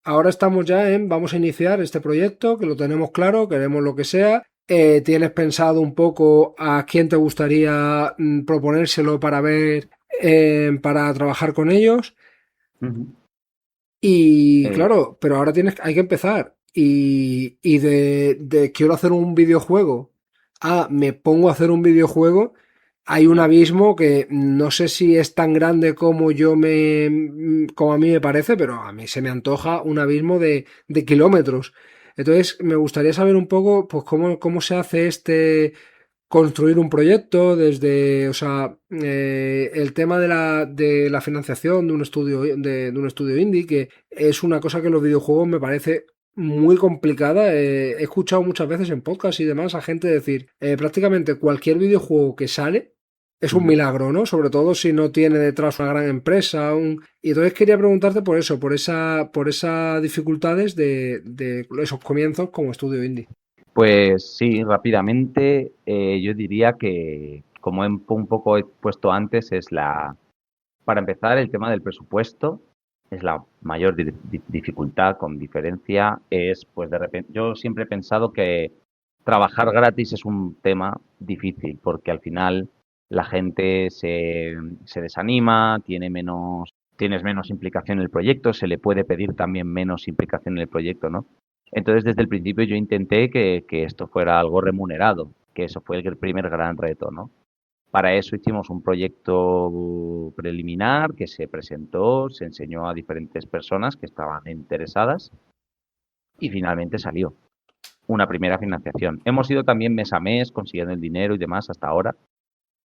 ahora estamos ya en, vamos a iniciar este proyecto, que lo tenemos claro, queremos lo que sea. ¿Tienes pensado un poco a quién te gustaría proponérselo para ver, para trabajar con ellos? Ujú. Y Eh, claro, pero ahora hay que empezar. Y de quiero hacer un videojuego a me pongo a hacer un videojuego, hay un abismo que no sé si es tan grande como como a mí me parece, pero a mí se me antoja un abismo de kilómetros. Entonces, me gustaría saber un poco, pues, cómo se hace construir un proyecto desde, o sea, el tema de la financiación de un estudio, de un estudio indie, que es una cosa que en los videojuegos me parece muy complicada. He escuchado muchas veces en podcast y demás a gente decir, prácticamente cualquier videojuego que sale es un ujú. milagro, ¿no? Sobre todo si no tiene detrás una gran empresa. Y entonces quería preguntarte por eso, por esas dificultades de esos comienzos como estudio indie. Pues sí, rápidamente yo diría que, como un poco he puesto antes, para empezar, el tema del presupuesto es la mayor dificultad, con diferencia, es pues de repente, yo siempre he pensado que trabajar gratis es un tema difícil, porque al final la gente se desanima, tienes menos implicación en el proyecto, se le puede pedir también menos implicación en el proyecto, ¿no? Entonces, desde el principio yo intenté que esto fuera algo remunerado, que eso fue el primer gran reto, ¿no? Para eso hicimos un proyecto preliminar que se presentó, se enseñó a diferentes personas que estaban interesadas y finalmente salió una primera financiación. Hemos ido también mes a mes consiguiendo el dinero y demás hasta ahora,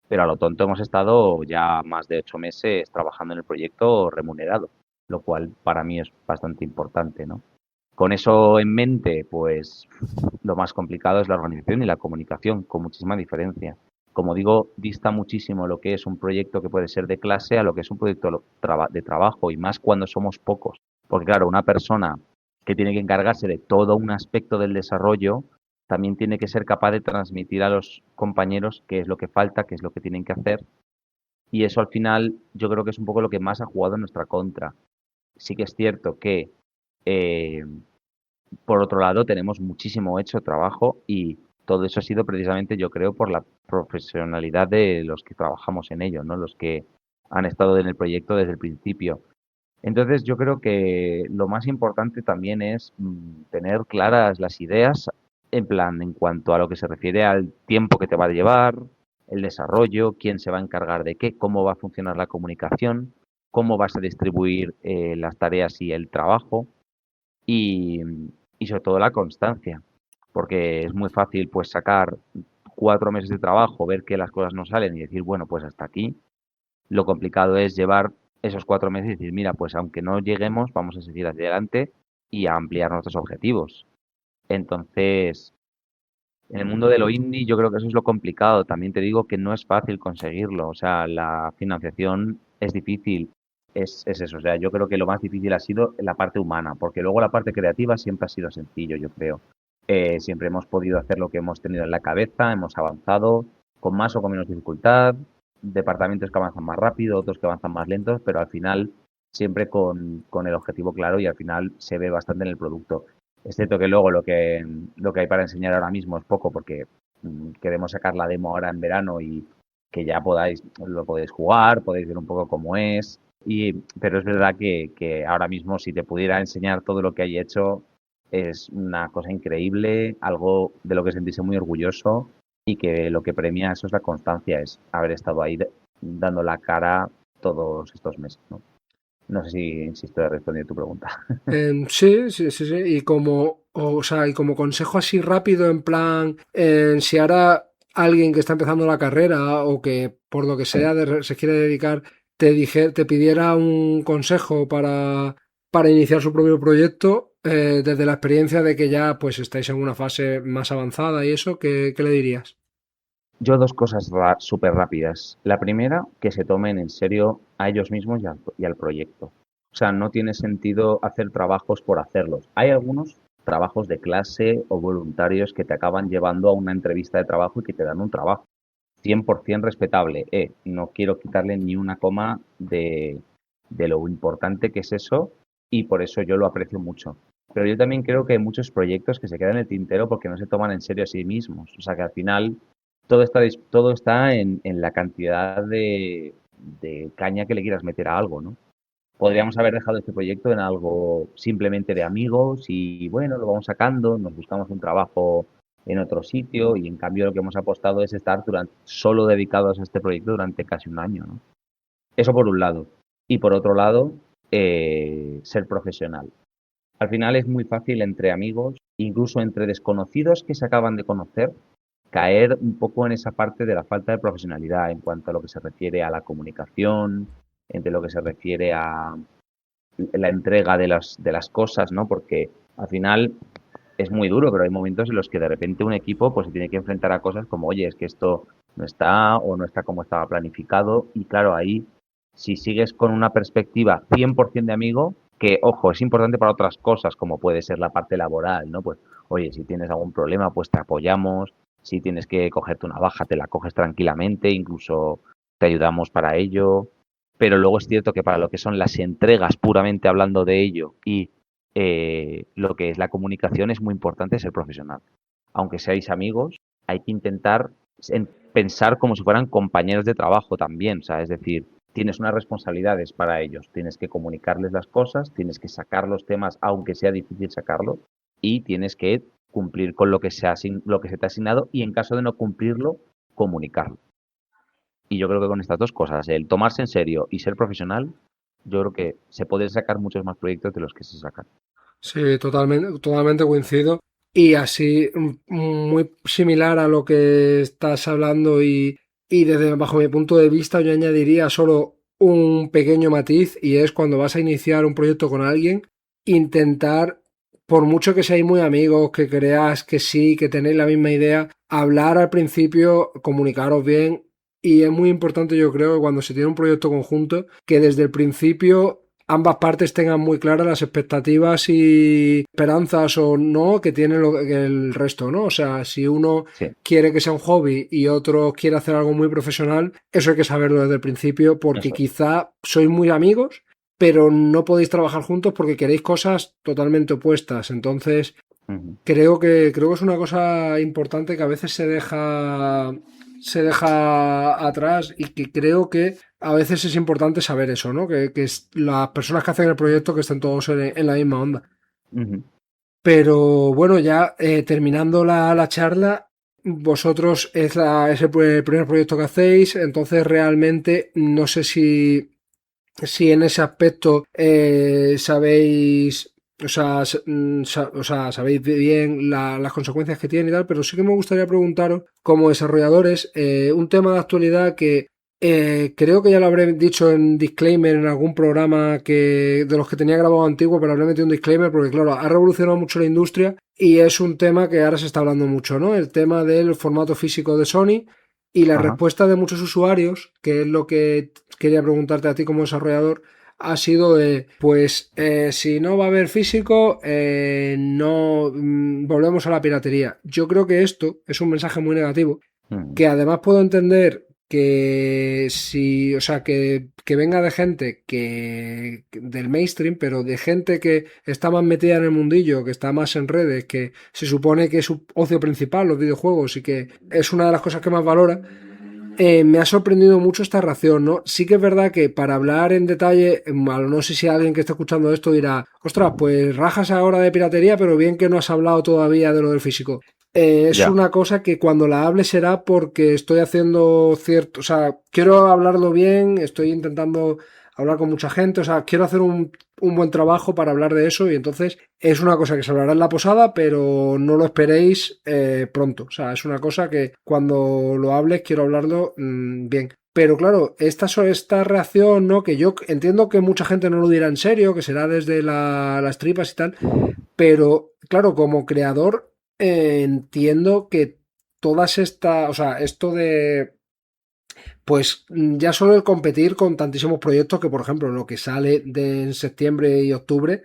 pero a lo tonto hemos estado ya más de 8 meses trabajando en el proyecto remunerado, lo cual para mí es bastante importante, ¿no? Con eso en mente, pues lo más complicado es la organización y la comunicación, con muchísima diferencia. Como digo, dista muchísimo lo que es un proyecto que puede ser de clase a lo que es un proyecto de trabajo, y más cuando somos pocos. Porque claro, una persona que tiene que encargarse de todo un aspecto del desarrollo, también tiene que ser capaz de transmitir a los compañeros qué es lo que falta, qué es lo que tienen que hacer. Y eso al final yo creo que es un poco lo que más ha jugado en nuestra contra. Sí que es cierto que eh, por otro lado, tenemos muchísimo hecho trabajo y todo eso ha sido precisamente, yo creo, por la profesionalidad de los que trabajamos en ello, ¿no? Los que han estado en el proyecto desde el principio. Entonces, yo creo que lo más importante también es tener claras las ideas, en plan, en cuanto a lo que se refiere al tiempo que te va a llevar, el desarrollo, quién se va a encargar de qué, cómo va a funcionar la comunicación, cómo vas a distribuir las tareas y el trabajo y, y sobre todo la constancia, porque es muy fácil pues sacar 4 meses de trabajo, ver que las cosas no salen y decir, bueno, pues hasta aquí. Lo complicado es llevar esos 4 meses y decir, mira, pues aunque no lleguemos, vamos a seguir hacia adelante y a ampliar nuestros objetivos. Entonces, en el mundo de lo indie yo creo que eso es lo complicado. También te digo que no es fácil conseguirlo. O sea, la financiación es difícil. Es eso. O sea, yo creo que lo más difícil ha sido la parte humana, porque luego la parte creativa siempre ha sido sencillo, yo creo. Siempre hemos podido hacer lo que hemos tenido en la cabeza, hemos avanzado con más o con menos dificultad, departamentos que avanzan más rápido, otros que avanzan más lentos, pero al final siempre con el objetivo claro y al final se ve bastante en el producto. Es cierto que luego lo que hay para enseñar ahora mismo es poco porque queremos sacar la demo ahora en verano y que ya lo podéis jugar, podéis ver un poco cómo es. Pero es verdad que ahora mismo si te pudiera enseñar todo lo que hay hecho es una cosa increíble, algo de lo que sentirse muy orgulloso y que lo que premia eso es la constancia, es haber estado ahí dando la cara todos estos meses, ¿no? No sé si insisto he respondido a tu pregunta. Sí, sí, sí, sí. Y como, o sea, y como consejo así rápido, en plan, si ahora alguien que está empezando la carrera o que por lo que Sí. sea se quiere dedicar, te pidiera un consejo para iniciar su propio proyecto, desde la experiencia de que ya pues estáis en una fase más avanzada y eso, ¿qué le dirías? Yo dos cosas súper rápidas. La primera, que se tomen en serio a ellos mismos y al proyecto. O sea, no tiene sentido hacer trabajos por hacerlos. Hay algunos trabajos de clase o voluntarios que te acaban llevando a una entrevista de trabajo y que te dan un trabajo. 100% respetable. No quiero quitarle ni una coma de lo importante que es eso y por eso yo lo aprecio mucho. Pero yo también creo que hay muchos proyectos que se quedan en el tintero porque no se toman en serio a sí mismos. O sea que al final todo está en la cantidad de caña que le quieras meter a algo, ¿no? Podríamos haber dejado este proyecto en algo simplemente de amigos y bueno, lo vamos sacando, nos buscamos un trabajo en otro sitio y en cambio lo que hemos apostado es estar solo dedicados a este proyecto durante casi un año, ¿no? Eso por un lado. Y por otro lado, ser profesional. Al final es muy fácil entre amigos, incluso entre desconocidos que se acaban de conocer, caer un poco en esa parte de la falta de profesionalidad en cuanto a lo que se refiere a la comunicación, entre lo que se refiere a la entrega de las cosas, ¿no? Porque al final es muy duro, pero hay momentos en los que de repente un equipo pues se tiene que enfrentar a cosas como, oye, es que esto no está o no está como estaba planificado y claro, ahí si sigues con una perspectiva 100% de amigo, que ojo, es importante para otras cosas como puede ser la parte laboral, ¿no? Pues, oye, si tienes algún problema, pues te apoyamos, si tienes que cogerte una baja, te la coges tranquilamente, incluso te ayudamos para ello, pero luego es cierto que para lo que son las entregas, puramente hablando de ello, y lo que es la comunicación, es muy importante ser profesional. Aunque seáis amigos, hay que intentar pensar como si fueran compañeros de trabajo también, o sea, es decir, tienes unas responsabilidades para ellos, tienes que comunicarles las cosas, tienes que sacar los temas, aunque sea difícil sacarlos, y tienes que cumplir con lo que se te ha asignado y en caso de no cumplirlo, comunicarlo. Y yo creo que con estas dos cosas, el tomarse en serio y ser profesional, yo creo que se pueden sacar muchos más proyectos de los que se sacan. Sí, totalmente, totalmente coincido. Y así, muy similar a lo que estás hablando y desde bajo mi punto de vista yo añadiría solo un pequeño matiz y es cuando vas a iniciar un proyecto con alguien, intentar, por mucho que seáis muy amigos, que creas que sí, que tenéis la misma idea, hablar al principio, comunicaros bien y es muy importante yo creo que cuando se tiene un proyecto conjunto, que desde el principio ambas partes tengan muy claras las expectativas y esperanzas o no que tiene que el resto, ¿no? O sea, si uno Sí, quiere que sea un hobby y otro quiere hacer algo muy profesional, eso hay que saberlo desde el principio porque eso es. quizá sois muy amigos, pero no podéis trabajar juntos porque queréis cosas totalmente opuestas. Entonces, Ujú, creo que es una cosa importante que a veces se deja atrás y que creo que a veces es importante saber eso, ¿no? Las personas que hacen el proyecto que estén todos en la misma onda. ujú. Pero bueno, ya terminando la charla, vosotros es el primer proyecto que hacéis, entonces realmente no sé si en ese aspecto sabéis, o sea, sabéis bien las consecuencias que tiene y tal, pero sí que me gustaría preguntaros, como desarrolladores, un tema de actualidad que creo que ya lo habré dicho en disclaimer en algún programa de los que tenía grabado antiguo, pero habré metido un disclaimer porque, claro, ha revolucionado mucho la industria y es un tema que ahora se está hablando mucho, ¿no? El tema del formato físico de Sony y la Ajá. respuesta de muchos usuarios, que es lo que quería preguntarte a ti como desarrollador, ha sido pues si no va a haber físico, no volvemos a la piratería. Yo creo que esto es un mensaje muy negativo, Ujú. que además puedo entender que si, o sea, que venga de gente del mainstream, pero de gente que está más metida en el mundillo, que está más en redes, que se supone que es su ocio principal, los videojuegos, y que es una de las cosas que más valora, me ha sorprendido mucho esta reacción, ¿no? Sí que es verdad que para hablar en detalle, no sé si alguien que está escuchando esto dirá, ostras, pues rajas ahora de piratería, pero bien que no has hablado todavía de lo del físico. Es Ya. una cosa que cuando la hable será porque estoy haciendo cierto, o sea, quiero hablarlo bien, estoy intentando hablar con mucha gente, o sea, quiero hacer un buen trabajo para hablar de eso y entonces es una cosa que se hablará en la posada, pero no lo esperéis pronto. O sea, es una cosa que cuando lo hables quiero hablarlo bien. Pero claro, esta reacción, ¿no? Que yo entiendo que mucha gente no lo dirá en serio, que será desde las tripas y tal, pero claro, como creador entiendo que todas estas, o sea, esto de pues ya solo el competir con tantísimos proyectos que, por ejemplo, lo que sale en septiembre y octubre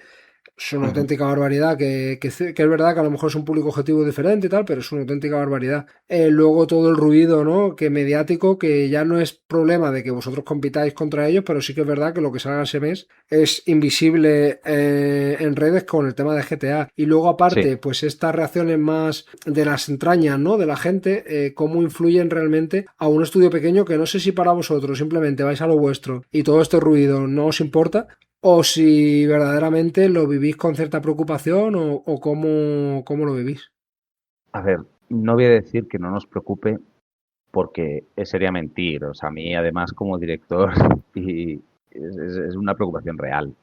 es una Ujú. auténtica barbaridad, que es verdad que a lo mejor es un público objetivo diferente y tal, pero es una auténtica barbaridad. Luego todo el ruido, ¿no? Que mediático, que ya no es problema de que vosotros compitáis contra ellos, pero sí que es verdad que lo que salga ese mes es invisible en redes con el tema de GTA. Y luego Sí. aparte, pues estas reacciones más de las entrañas, ¿no? De la gente, cómo influyen realmente a un estudio pequeño que no sé si para vosotros simplemente vais a lo vuestro y todo este ruido no os importa, o si verdaderamente lo vivís con cierta preocupación o cómo lo vivís. A ver, no voy a decir que no nos preocupe porque sería mentir. O sea, a mí además como director y es una preocupación real.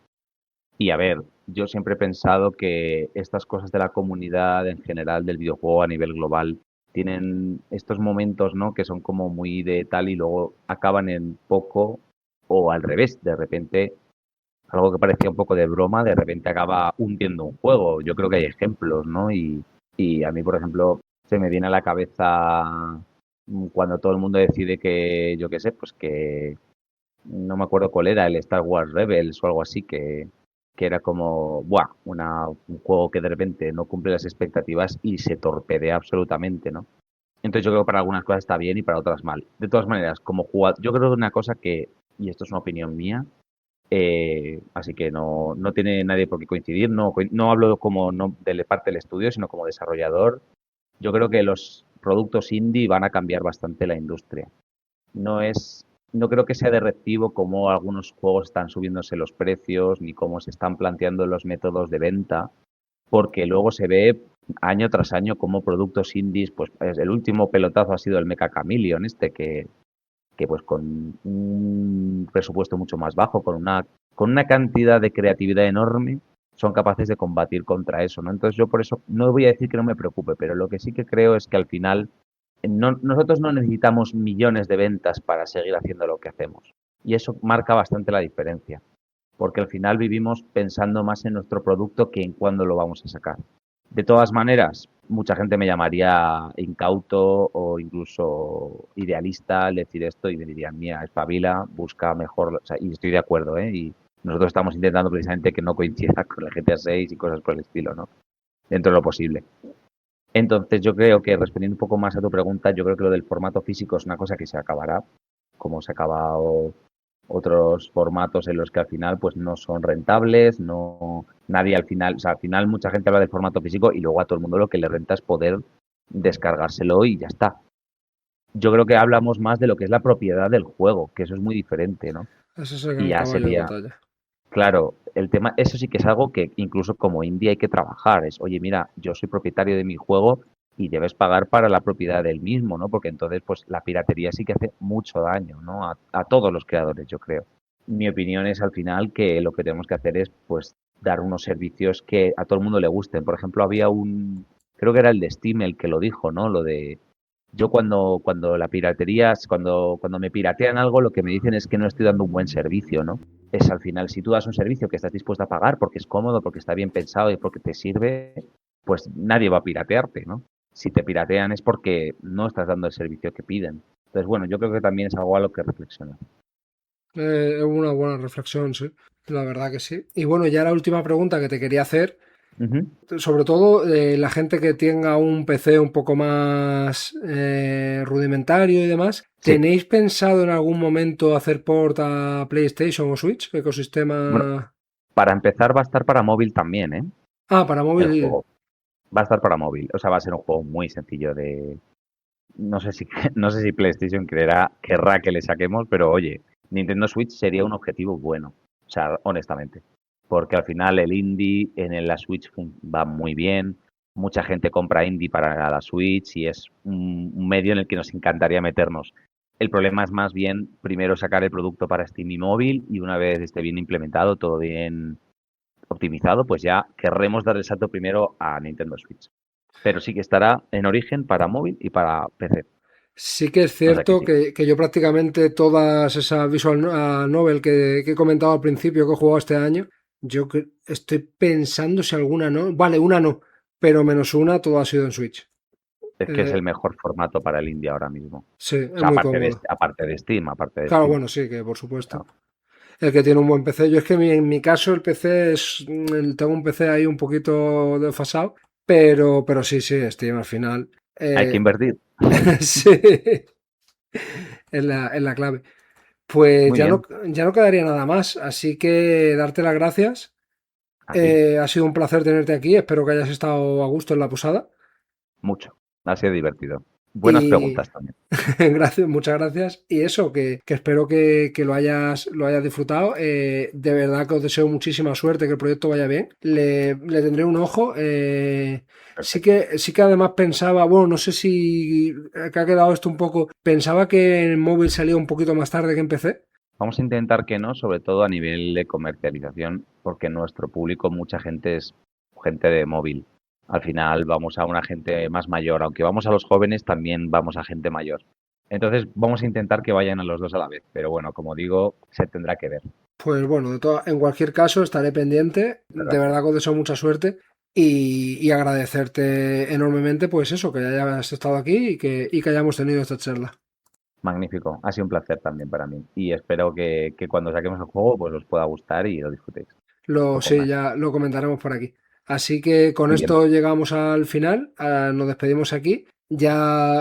Y a ver, yo siempre he pensado que estas cosas de la comunidad en general del videojuego a nivel global tienen estos momentos, ¿no? Que son como muy de tal y luego acaban en poco o al revés. De repente, algo que parecía un poco de broma, de repente acaba hundiendo un juego. Yo creo que hay ejemplos, ¿no? Y a mí, por ejemplo, se me viene a la cabeza cuando todo el mundo decide que, yo qué sé, pues que no me acuerdo cuál era, el Star Wars Rebels o algo así, que era como, ¡buah! Un juego que de repente no cumple las expectativas y se torpedea absolutamente, ¿no? Entonces yo creo que para algunas cosas está bien y para otras mal. De todas maneras, como jugador, yo creo que una cosa que, y esto es una opinión mía, así que no tiene nadie por qué coincidir, no hablo como no de parte del estudio, sino como desarrollador. Yo creo que los productos indie van a cambiar bastante la industria. No es, no creo que sea de recibo cómo algunos juegos están subiéndose los precios, ni cómo se están planteando los métodos de venta. porque luego se ve año tras año como productos indies, pues el último pelotazo ha sido el Mecha Chameleon, que pues con un presupuesto mucho más bajo, con una cantidad de creatividad enorme, son capaces de combatir contra eso, ¿no? Entonces yo por eso no voy a decir que no me preocupe, pero lo que sí que creo es que al final nosotros no necesitamos millones de ventas para seguir haciendo lo que hacemos. Y eso marca bastante la diferencia, porque al final vivimos pensando más en nuestro producto que en cuándo lo vamos a sacar. De todas maneras, mucha gente me llamaría incauto o incluso idealista al decir esto y me dirían, mira, espabila, busca mejor, o sea, y estoy de acuerdo, ¿eh? Y nosotros estamos intentando precisamente que no coincida con el GTA 6 y cosas por el estilo, ¿no? Dentro de lo posible. Entonces yo creo que, respondiendo un poco más a tu pregunta, yo creo que lo del formato físico es una cosa que se acabará, como se ha acabado otros formatos en los que al final pues no son rentables, no nadie al final, o sea, al final mucha gente habla del formato físico y luego a todo el mundo lo que le renta es poder descargárselo y ya está. Yo creo que hablamos más de lo que es la propiedad del juego, que eso es muy diferente, ¿no? Ese es el Y gran ya caballo de sería, batalla. claro, el tema, eso sí que es algo que incluso como indie hay que trabajar. Es, oye, mira, yo soy propietario de mi juego y debes pagar para la propiedad del mismo, ¿no? Porque entonces, pues la piratería sí que hace mucho daño, ¿no? A todos los creadores, yo creo. Mi opinión es al final que lo que tenemos que hacer es, pues, dar unos servicios que a todo el mundo le gusten. Por ejemplo, había creo que era el de Steam el que lo dijo, ¿no? Lo de, yo cuando la piratería, cuando me piratean algo, lo que me dicen es que no estoy dando un buen servicio, ¿no? Es al final, si tú das un servicio que estás dispuesto a pagar porque es cómodo, porque está bien pensado y porque te sirve, pues nadie va a piratearte, ¿no? Si te piratean es porque no estás dando el servicio que piden. Entonces, bueno, yo creo que también es algo a lo que reflexionar. Es una buena reflexión, sí. La verdad que sí. Y bueno, ya la última pregunta que te quería hacer, Ujú. sobre todo la gente que tenga un PC un poco más rudimentario y demás, Sí, ¿tenéis pensado en algún momento hacer port a PlayStation o Switch? bueno, Ecosistema. para empezar va a estar para móvil también, ¿eh? Ah, para El móvil. juego. Va a estar para móvil. O sea, va a ser un juego muy sencillo de, no sé si, no sé si PlayStation querrá que le saquemos, pero oye, Nintendo Switch sería un objetivo bueno, o sea, honestamente, porque al final el indie la Switch va muy bien, mucha gente compra indie para la Switch y es un medio en el que nos encantaría meternos. El problema es más bien primero sacar el producto para Steam y móvil y una vez esté bien implementado, todo bien optimizado, pues ya querremos dar el salto primero a Nintendo Switch. Pero sí que estará en origen para móvil y para PC. Sí que es O sea que cierto sí. que yo prácticamente todas esas novel que he comentado al principio que he jugado este año, estoy pensando si alguna no. Vale, una no, pero menos una, todo ha sido en Switch. Es que es Eh, el mejor formato para el indie ahora mismo. sí, O es sea, muy cómodo. Aparte de Claro, Steam. bueno, sí, que por supuesto. Claro. El que tiene un buen PC. Yo es que en mi caso el PC es. Tengo un PC ahí un poquito desfasado, pero sí, sí, Steam al final. Hay que invertir. Sí, es la clave. Pues Muy bien. ya no quedaría nada más, así que darte las gracias. A ti. Ha sido un placer tenerte aquí, espero que hayas estado a gusto en la posada. Mucho. Ha sido divertido. Buenas Y preguntas también. gracias, muchas gracias. Y eso, que espero que lo hayas disfrutado. De verdad que os deseo muchísima suerte, que el proyecto vaya bien. Le tendré un ojo. Perfecto. Sí que además pensaba, bueno, no sé si que ha quedado esto un poco. Pensaba que el móvil salía un poquito más tarde que empecé. Vamos a intentar que no, sobre todo a nivel de comercialización, porque nuestro público, mucha gente es gente de móvil. Al final vamos a una gente más mayor, aunque vamos a los jóvenes, también vamos a gente mayor. Entonces vamos a intentar que vayan a los dos a la vez, pero bueno, como digo, se tendrá que ver. Pues bueno, en cualquier caso estaré pendiente. Muchas De gracias. verdad que os deseo mucha suerte y agradecerte enormemente, pues eso, que hayas estado aquí y que hayamos tenido esta charla. Magnífico, ha sido un placer también para mí y espero que cuando saquemos el juego pues os pueda gustar y lo disfrutéis un poco Sí, más. ya lo comentaremos por aquí. Así que con Muy bien, esto llegamos al final, nos despedimos aquí.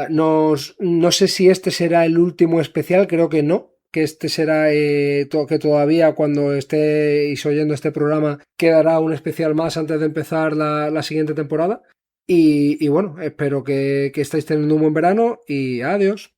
No sé si este será el último especial, creo que no, que este será, que todavía cuando estéis oyendo este programa quedará un especial más antes de empezar la siguiente temporada. Y bueno, espero que estéis teniendo un buen verano y adiós.